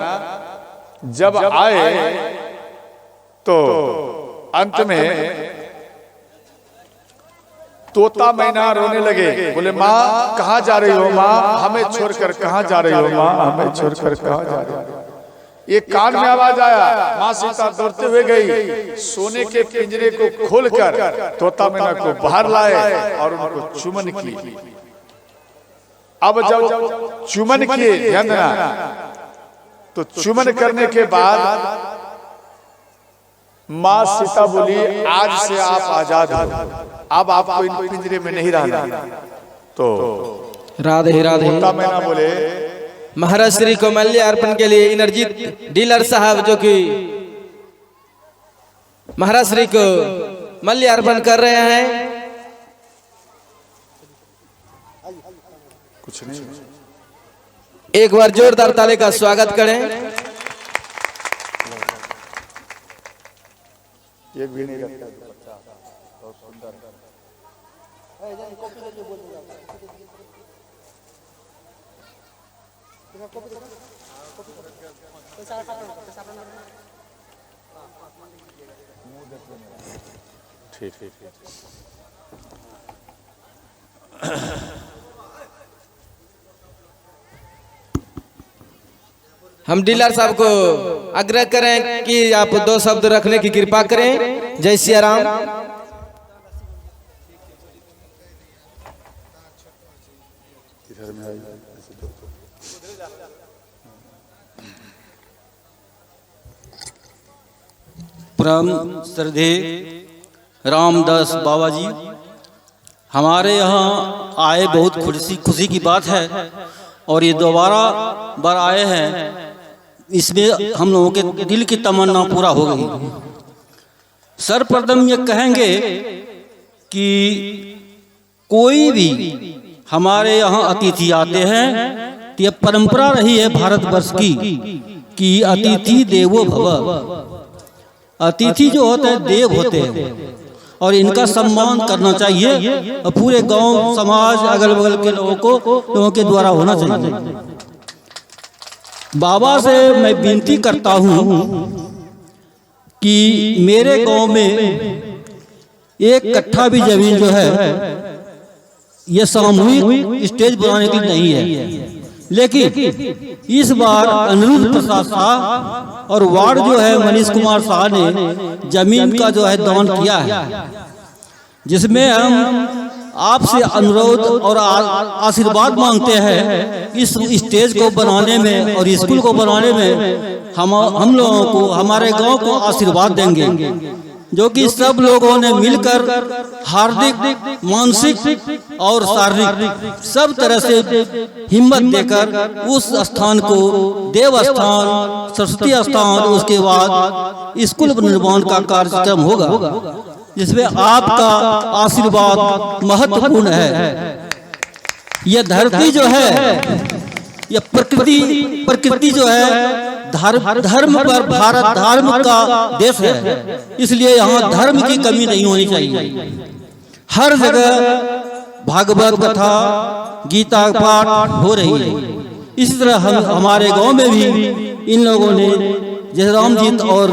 जब आए तो अंत में तोता मैना रोने लगे, बोले माँ कहाँ जा रही हो, माँ हमें छोड़कर कहाँ जा रही हो, माँ हमें छोड़कर कहाँ जा रही हो। ये कान में आवाज आया, माँ सीता दौड़ते हुए गई, सोने के पिंजरे को खोलकर तोता मैना को बाहर लाए और उनको चुमन की। अब जब चुमन किए, ध्यान देना, तो चुमन करने के बाद माँ सीता बोली आज से आप आजाद हो, अब आपको इन पिंजरे में नहीं रहना। तो राधे राधे। तोता मैना बोले, महाराज श्री को माल्य अर्पण के लिए एनर्जी डीलर साहब जो कि महाराज श्री को माल्य अर्पण कर रहे हैं। कुछ नहीं, एक बार जोरदार ताली का स्वागत करें। एक भी नहीं रखता बच्चा, बहुत सुंदर। ठीक ठीक ठीक। हम डीलर साहब को आग्रह करें कि आप दो शब्द रखने की कृपा करें। जय सिया राम। परम श्रद्धेय रामदास बाबा जी हमारे यहाँ आए, बहुत खुशी की बात है और ये दोबारा बार आए हैं, इसमें हम लोगों के दिल की तमन्ना पूरा हो गई। सर्वप्रथम ये कहेंगे कि कोई भी हमारे यहाँ अतिथि आते हैं तो यह परंपरा रही है भारतवर्ष की कि अतिथि देवो भव। अतिथि जो होते हैं देव होते हैं और इनका सम्मान करना चाहिए और पूरे गांव समाज अगल बगल के लोगों के द्वारा होना चाहिए। बाबा से मैं विनती करता हूँ कि मेरे गांव में एक कट्ठा भी जमीन जो है ये सामूहिक स्टेज बनाने के लिए नहीं है, लेकिन इस बार अनिरुद्ध प्रसाद शाह और वार्ड जो है मनीष कुमार शाह ने जमीन का जो है दान किया है, जिसमें हम आपसे अनुरोध और आशीर्वाद मांगते हैं इस स्टेज को बनाने में और स्कूल को बनाने में हम लोगों को, हमारे गांव को आशीर्वाद देंगे, जो कि सब लोगों ने मिलकर हार्दिक, मानसिक और शारीरिक सब तरह से हिम्मत देकर उस स्थान को देव स्थान, सरस्वती स्थान, उसके बाद स्कूल निर्माण का कार्यक्रम होगा, जिसमें आपका आशीर्वाद महत्वपूर्ण है। यह धरती जो है, यह प्रकृति जो है धर्म पर, भारत धर्म का देश है, इसलिए यहाँ धर्म की कमी नहीं होनी चाहिए। हर जगह भागवत कथा, गीता पाठ हो रही है। इसी तरह हमारे गांव में भी इन लोगों ने जयरामजीत और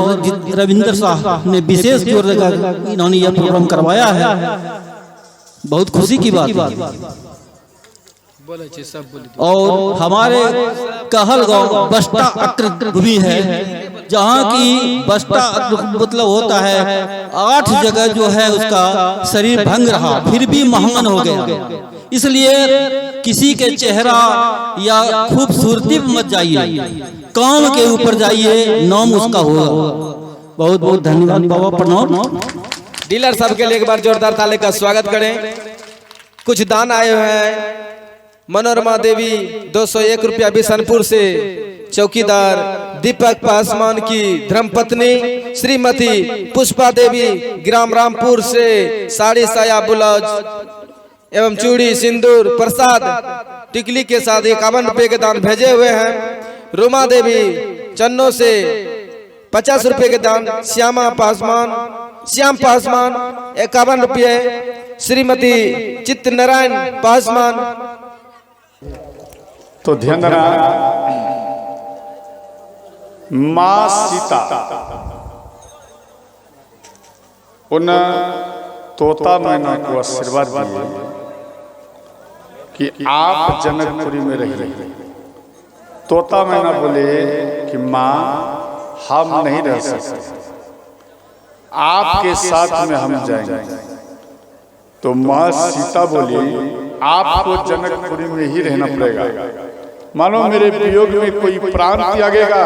रविंद्र साहब ने विशेष जोर देकर इन्होंने यह प्रोग्राम करवाया है। बहुत खुशी की बात। और हमारे कहल गांव बस्ता अक्र भी है, जहाँ की बस्ता मतलब होता है 8 जगह जो है उसका शरीर भंग रहा, फिर भी महान हो गया। इसलिए किसी के चेहरा या खूबसूरती मत जाइए, काम के ऊपर जाइए, नाम उसका होगा। बहुत बहुत धन्यवाद बाबा, प्रणाम। डीलर साहब के लिए एक बार जोरदार ताली का स्वागत करें। कुछ दान आए हुए हैं। मनोरमा देवी 201 रुपया बिशनपुर से, चौकीदार दीपक पासवान की धर्मपत्नी श्रीमती पुष्पा देवी ग्राम रामपुर से साड़ी, साया, ब्लाउज एवं चूड़ी, सिंदूर, प्रसाद टिकली के साथ 51 रुपये के दान भेजे हुए हैं। रुमा देवी चन्नो से 50 रुपये के दान, श्याम पासवान 51 रुपये, श्रीमती चित्तनारायण पासवान। तो ध्यान देना, माँ सीता उन तोता मैना को आशीर्वाद दिए कि आप जनकपुरी में रहिए। तोता मैना बोले कि माँ हम नहीं रह सकते, आपके साथ में हम जाएंगे। तो माँ सीता बोली आपको जनकपुरी में ही रहना पड़ेगा, मानो मेरे वियोग में कोई प्राण त्यागेगा,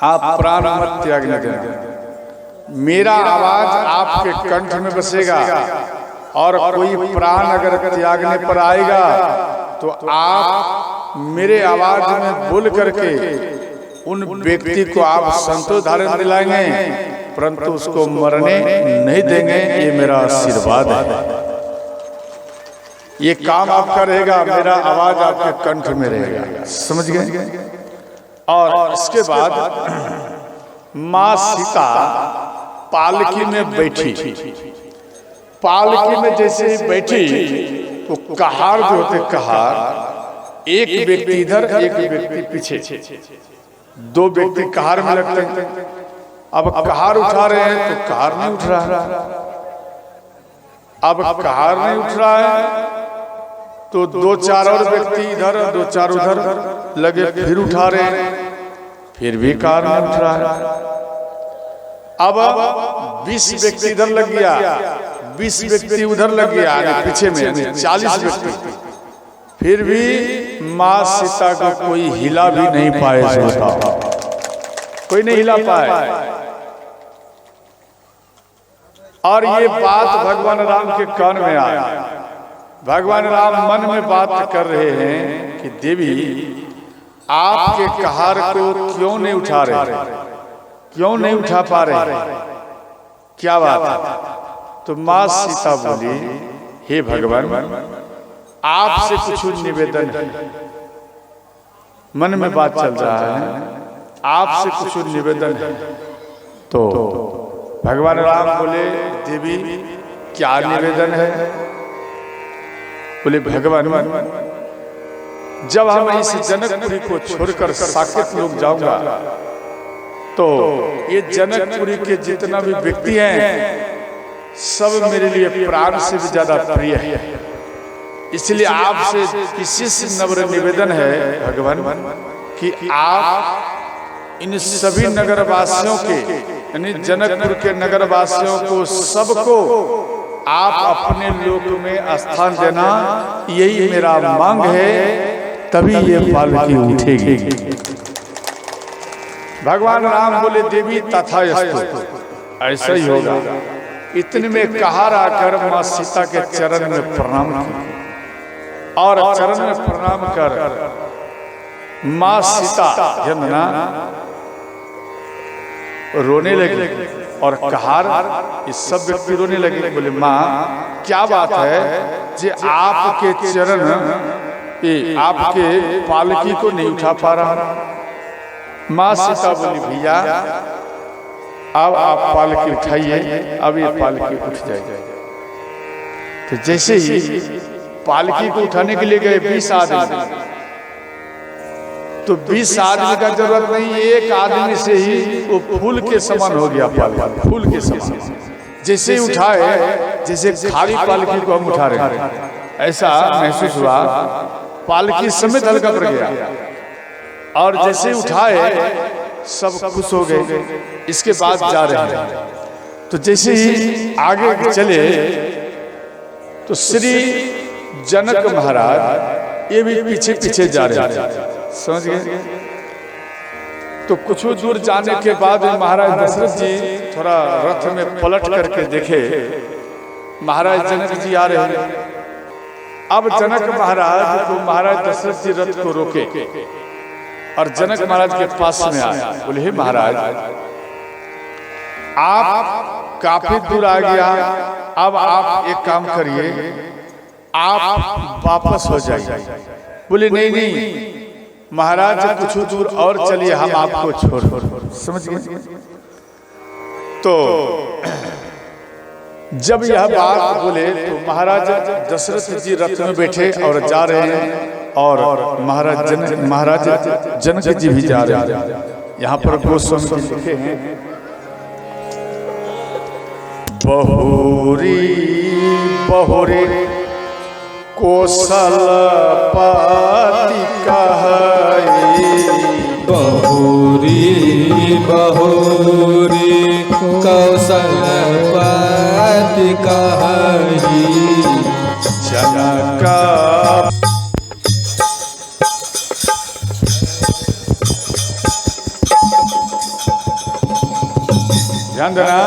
आप प्राण मत त्यागने देना। मेरा आवाज आपके कंठ में बसेगा और कोई प्राण अगर त्यागने पर आएगा तो आप मेरे आवाज में बोल करके उन व्यक्ति को आप संतोष धारण दिलाएंगे, परंतु उसको मरने नहीं देंगे। ये मेरा आशीर्वाद है। ये काम आपका रहेगा, मेरा आवाज आपके कंठ में रहेगा। समझ गए? और इसके बाद माँ सीता पालकी में बैठी। पालकी में जैसे ही बैठी तो कहार जो होते कहार, एक व्यक्ति इधर एक व्यक्ति पीछे, 2 व्यक्ति कहार में लगते हैं। अब कहार उठा रहे हैं तो कहार नहीं उठ रहा है, अब कहार नहीं उठ रहा है तो 2-4 और व्यक्ति इधर 2-4 उधर लगे, फिर उठा रहे हैं, फिर भी कहार नहीं उठ रहा है। अब 20 व्यक्ति इधर लग गया, 20 व्यक्ति उधर लग गया, पीछे में 40 व्यक्ति, फिर भी माँ सीता को कोई हिला भी नहीं पाए। कोई नहीं हिला पाए। और ये बात भगवान राम के कान में आया। भगवान राम मन में बात कर रहे हैं कि देवी आपके कहार को क्यों नहीं उठा रहे, क्यों नहीं उठा पा रहे, क्या बात है? तो माँ सीता बोली, हे भगवान आपसे कुछ निवेदन है, मन में बात चल रहा है, आपसे कुछ निवेदन है। तो भगवान राम बोले देवी क्या निवेदन है? बोले भगवान जब हम इस जनकपुरी को छोड़कर साकेत लोग जाऊंगा तो ये जनकपुरी के जितना भी व्यक्ति हैं सब मेरे लिए प्राण से भी ज्यादा प्रिय है। इसलिए आपसे विशेष नम्र निवेदन है भगवान कि आप इन सभी नगरवासियों के यानी जनकपुर के नगरवासियों को सबको आप अपने लोक में स्थान देना, यही मेरा मांग है, तभी ये पालकी उठेगी। भगवान राम बोले देवी तथास्तु, ऐसा ही होगा। इतने में कहार आकर माँ सीता के चरण में प्रणाम किया और चरण में प्रणाम कर माँ सीता जन्ना रोने लगी और कहार इस सब व्यक्ति रोने लगे। बोले माँ क्या बात है जे आपके चरण आपके पालकी को नहीं उठा पा रहा? माँ सीता बोली भैया अब आप पालकी उठाइए, अब ये पालकी उठ जाएगी। तो जैसे ही पालकी को उठाने के लिए गए 20 आदमी, तो 20 आदमी का जरूरत नहीं, एक आदमी से ही वो फूल के समान हो गया पालकी, फूल के समान। जैसे ही उठाए जैसे खाली पालकी को हम उठा रहे हैं ऐसा महसूस हुआ, पालकी समेत हल्का पड़ गया और जैसे ही उठाए सब खुश हो गए। इसके बाद जा रहे हैं तो जैसे ही आगे चले तो श्री जनक महाराज ये भी पीछे पीछे जा रहे हैं, समझ गए? तो कुछ दूर जाने के बाद महाराज दशरथ जी थोड़ा रथ में पलट करके देखे महाराज जनक जी आ रहे हैं। अब जनक महाराज को महाराज दशरथ जी रथ को रोके और जनक महाराज के पास में आया। बोले हे महाराज आप काफी दूर आ गया, अब आप एक काम करिए, आप वापस हो जाइए। बोले नहीं नहीं महाराज कुछ दूर और चलिए, हम आपको छोड़, समझ गए? तो जब यह बात बोले तो महाराज दशरथ जी रथ में बैठे और जा रहे हैं और महाराज जनक जी भी जा रहे हैं। यहाँ पर गोस्वामी जी लिखे हैं बहुरी बहुरे कौशलपति कहई, बहुरी बहुरी कौशलपति कहई, जनक ध्यान देना,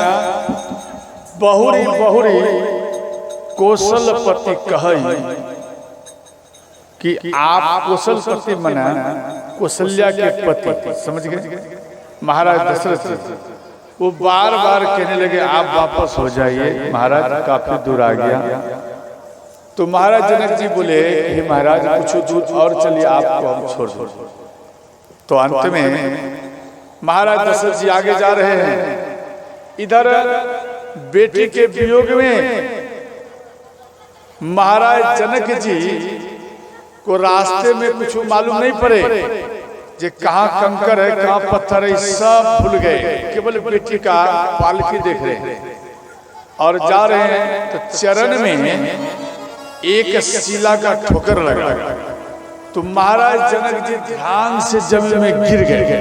बहुरी बहुरी कौशलपति कहई कि आप कौशलपति मना कौशल्या के पति, समझ गए? महाराज दशरथ जी वो बार बार कहने लगे आप वापस हो जाइए, महाराज काफी दूर आ गया। तो महाराज जनक जी बोले हे महाराज कुछ दूर और चलिए, आपको हम छोड़ दो। तो अंत में महाराज दशरथ जी आगे जा रहे हैं, इधर बेटी के वियोग में महाराज जनक जी को रास्ते में कुछ मालूम नहीं पड़े, जे कहाँ कंकर है कहाँ पत्थर है सब भूल गए, केवल बेटी का पालकी देख रहे हैं और जा रहे हैं। तो चरण में एक शिला का ठोकर लगा तो महाराज जनक जी ध्यान से जमीन में गिर गए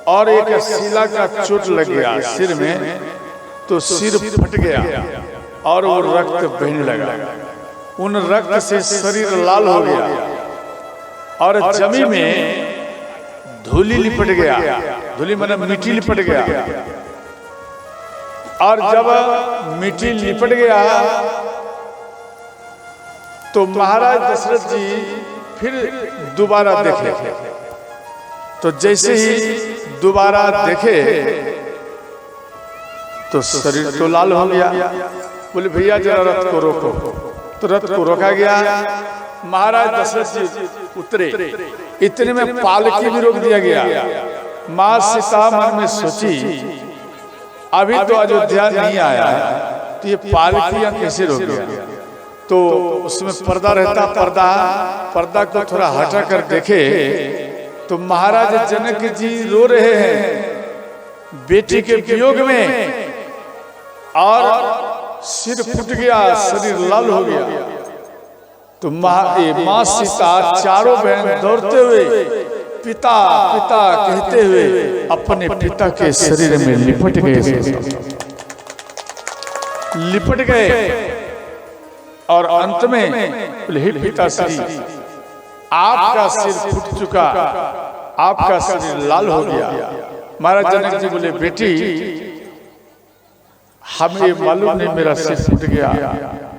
और एक शिला का चोट लग गया सिर में, तो सिर फट गया और वो रक्त बहने लगा। उन रक्त से शरीर लाल हो गया और जमीन में धूली लिपट गया, धूली मतलब मिट्टी लिपट गया। और जब मिट्टी लिपट गया तो महाराज दशरथ जी फिर दोबारा देखे, तो जैसे ही दोबारा देखे तो शरीर तो लाल हो गया। बोले भैया जरा रथ को रोको, तो रथ को रोका गया। महाराज दशरथ जी उतरे, इतने में पालकी भी रोक दिया गया। माँ सीता मन में सोची अभी तो अयोध्या नहीं आया है, तो ये पालकियां कैसे रोक गया? तो उसमें पर्दा रहता, पर्दा को थोड़ा हटा कर देखे तो महाराज जनक जी रो रहे हैं बेटी के वियोग में, और सिर फूट गया, शरीर लाल हो गया। तो माँ सीता चारों बहन दौड़ते हुए पिता पिता कहते हुए अपने पिता के शरीर में लिपट गए और अंत में बोले, हे पिताश्री, आपका सिर फूट चुका, आपका शरीर लाल हो गया। महाराज जनक जी बोले, बेटी हमें मालूम नहीं मेरा सिर फूट गया,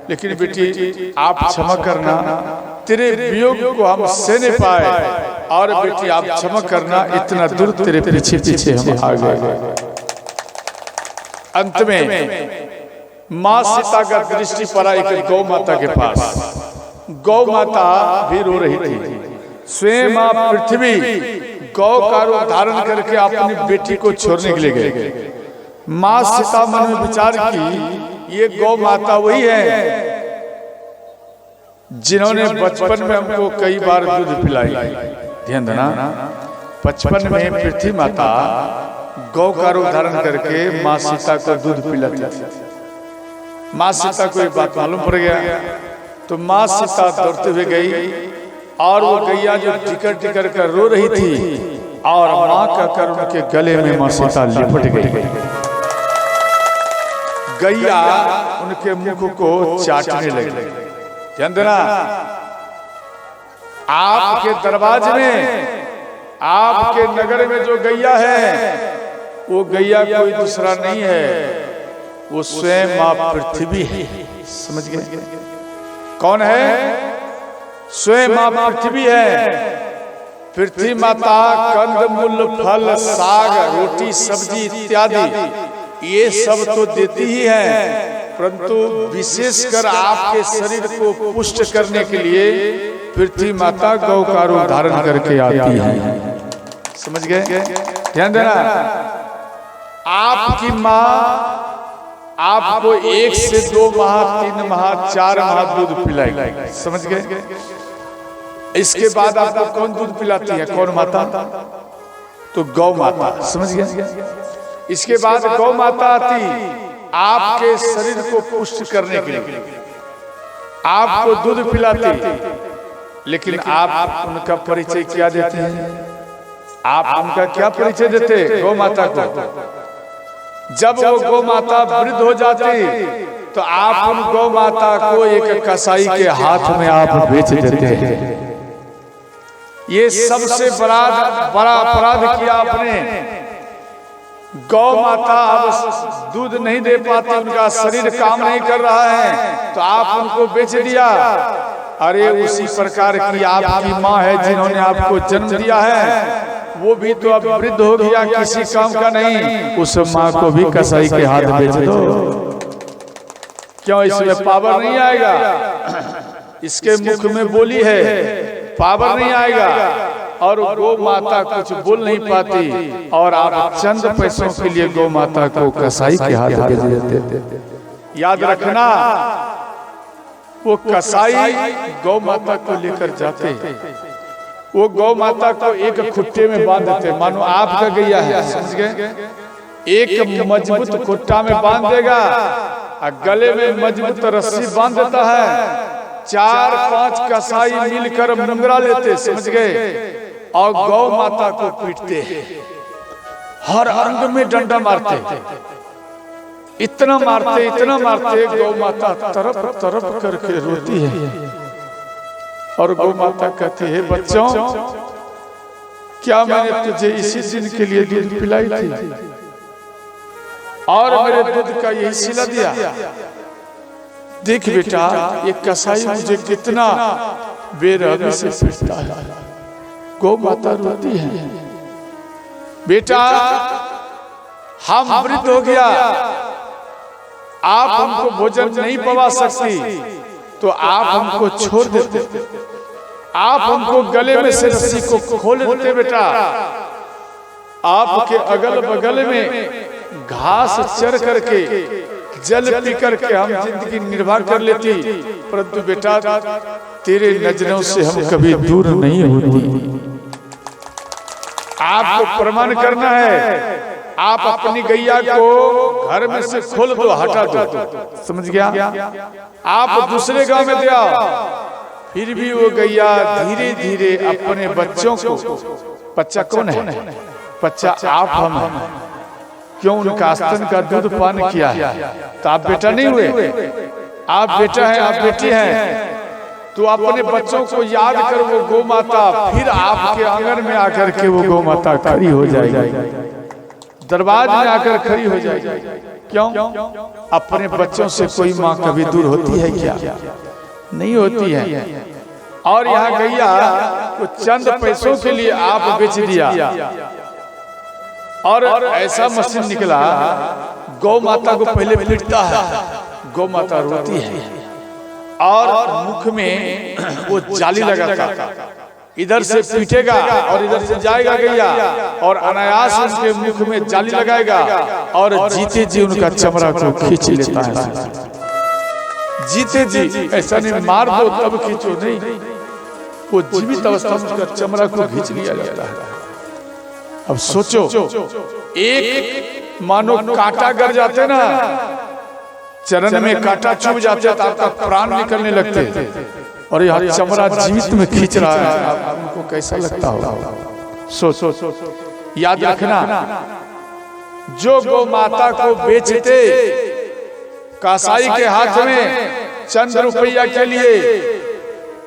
लेकिन बेटी आप क्षमा करना, तेरे वियोग को हम सह नहीं पाए, और बेटी आप क्षमा करना, इतना दूर तेरे पीछे पीछे हम आ गए। अंत में माँ सीता का दृष्टि पड़ा एक गौ माता के पास। गौ माता भी रो रही थी। स्वयं माँ पृथ्वी गौ का रूप धारण करके अपनी बेटी को छोड़ने के लिए गए। माँ सीता मन में विचार की, ये गौ माता वही है जिन्होंने बचपन में हमको कई बार दूध पिलाई। ध्यान देना, बचपन में पृथ्वी माता गौ का रूप धारण करके माँ सीता को दूध पिलाती थी। माँ सीता को एक बात मालूम पड़ गया, तो माँ सीता दौड़ते हुए गई, और वो गैया जो टिकर टिकर कर रो रही थी, और माँ का कर उनके गले में माँ सीता लिपट गई। गैया उनके मुख को चाटने लगी। ध्यान देना, आपके दरवाजे में, आपके नगर में जो गैया है, वो गैया कोई दूसरा नहीं है, वो स्वयं माँ पृथ्वी है। समझ गए कौन है? स्वयं माँ पृथ्वी है। पृथ्वी माता कंदमूल, फल, साग, रोटी, सब्जी इत्यादि ये सब तो देती ही है, परंतु विशेषकर आपके शरीर को पुष्ट करने के लिए पृथ्वी माता गौ का रूप धारण करके आती है। समझ गए? ध्यान देना, आपकी माँ आपको 1 से 2 माह, 3 माह, 4 माह दूध पिलाएगी। समझ गए? इसके बाद आपको कौन दूध पिलाती है? कौन माता? तो गौ माता। समझ गए? इसके बाद गौ माता आती आपके शरीर को पुष्ट करने के लिए, आपको दूध पिलाती। लेकिन आप उनका परिचय क्या देते हैं? आप उनका क्या परिचय देते गौ माता को? जब वो गौ माता वृद्ध हो जाती, तो आप उन गौ माता को एक कसाई के हाथ में आप बेच देते हैं। ये सबसे बड़ा अपराध किया आपने। गौ माता अब दूध नहीं दे पाती, उनका शरीर काम नहीं कर रहा है, तो आप उनको बेच दिया। अरे उसी प्रकार की आपकी माँ है जिन्होंने आपको जन्म दिया है, वो भी तो अब वृद्ध हो गया, किसी काम का नहीं, उस माँ को भी कसाई के हाथ बेच दो। क्यों? इसमें पावर नहीं आएगा, इसके मुख में बोली है, पावर नहीं आएगा, और गौ माता कुछ बोल नहीं पाती, और आप चंद पैसों के लिए गौ माता को कसाई के हाथ बेच देते। याद रखना, वो कसाई गौ माता को लेकर जाते, वो गौ माता को एक खुट्टे में बांध देते, मानो आपका गैया है। समझ गए? एक मजबूत खुट्टा में बांध देगा, और गले में मजबूत रस्सी बांध देता है। 4-5 कसाई मिलकर मुंगरा लेते। समझ गए? और गौ माता को पीटते, हर अंग में डंडा मारते, इतना मारते गौ माता तरफ तरफ करके रोती है। और गौ माता कहती है, बच्चों, क्या मैंने तुझे इसी दिन के लिए दूध पिलाई थी, और मेरे दूध का यही सिला दिया? देख बेटा, ये कसाई मुझे कितना बेरहमी से पीटता है। गौ माता रोती है, बेटा हम वृद्ध हो गया, आप हमको भोजन नहीं पवा सकती, तो आप हमको छोड़ देते, आप हमको गले में से रस्सी को खोल देते। बेटा आपके अगल बगल में घास चर करके जल पी करके हम जिंदगी निर्वाह कर लेती, परंतु बेटा तेरे नजरों से हम कभी दूर नहीं होती। आपको प्रमाण करना है, आप अपनी गैया को घर में से खोल दो, हटा दो, समझ गया? आप दूसरे गांव में दिया, फिर भी वो गैया धीरे धीरे अपने बच्चों को, बच्चा कौन है? बच्चा आप हम हैं। क्यों? उनका स्तन का दूध पान किया है, तो आप बेटा नहीं हुए? आप बेटा हैं, आप बेटी हैं, तो अपने बच्चों को याद कर वो गौ माता फिर आपके आंगन में आकर के वो गौ माता खड़ी हो जाएगी, दरबार में आकर खड़ी हो जाएगी। क्यों? अपने बच्चों से कोई माँ कभी दूर होती है क्या? नहीं होती है। और यहाँ गैया को चंद पैसों के लिए आप बेच दिया, और ऐसा मशीन निकला, गौ माता को पहले पीटता है, गौ माता रोती है, और मुख में वो जाली लगाता, इधर से पीटेगा और इधर से जाएगा गैया, और अनायास उसके मुख में जाली लगाएगा, और जीते जी उनका चमड़ा को खींच लेता है। जीते जी, ऐसा नहीं मार दो तब खींचो, नहीं, वो जीवित अवस्था में उसका चमड़ा को खींच लिया जाता है। अब सोचो, एक मानो कांटा गर जाते ना, चरण में कांटा चुभ जाते तो आपका प्राण निकलने लगते, और यह चमड़ा जीवित में खींच रहा है, आपको कैसा लगता होगा? सोचो, याद रखना, जो गौ माता को बेचते कसाई के हाथ में चंद रुपया के लिए,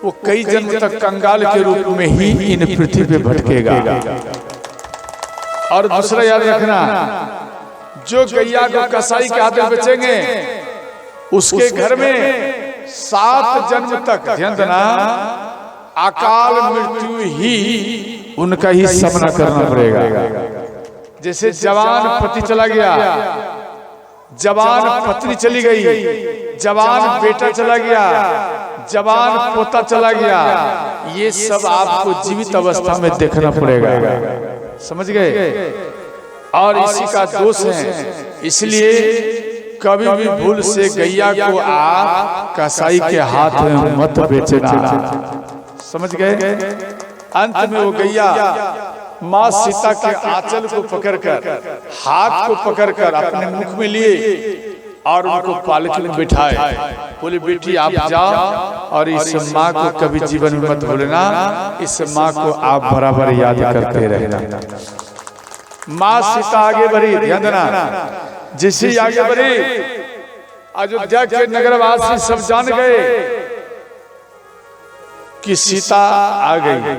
वो कई जन्म तक कंगाल के रूप में ही इन पृथ्वी पे भटकेगा। और दूसरा याद रखना, जो गैया को कसाई के हाथ में बेचेंगे, उसके घर में 7 जन्म तक, ध्यान देना, अकाल मृत्यु ही उनका ही सामना करना पड़ेगा। जैसे जवान पति चला गया, जवान पत्नी चली गई, जवान बेटा चला गया, जवान पोता चला गया, ये सब आपको जीवित अवस्था में देखना पड़ेगा, समझ गए? और इसी का दोष है, इसलिए कभी भी भूल से गैया को आप कसाई के हाथ में मत बेचना, समझ गए? अंत में वो गैया माँ सीता के आंचल को पकड़कर, हाथ को पकड़कर अपने मुख में लिए और उनको पालकी में बिठाए, बोले बेटी आप जाओ, और इस माँ को कभी जीवन में मत भूलना, इस माँ को आप बराबर याद करते रहना। माँ सीता आगे बढ़ी, ध्यान देना, जैसे आगे बढ़ी, अयोध्या के नगरवासी सब जान गए कि सीता आ गई।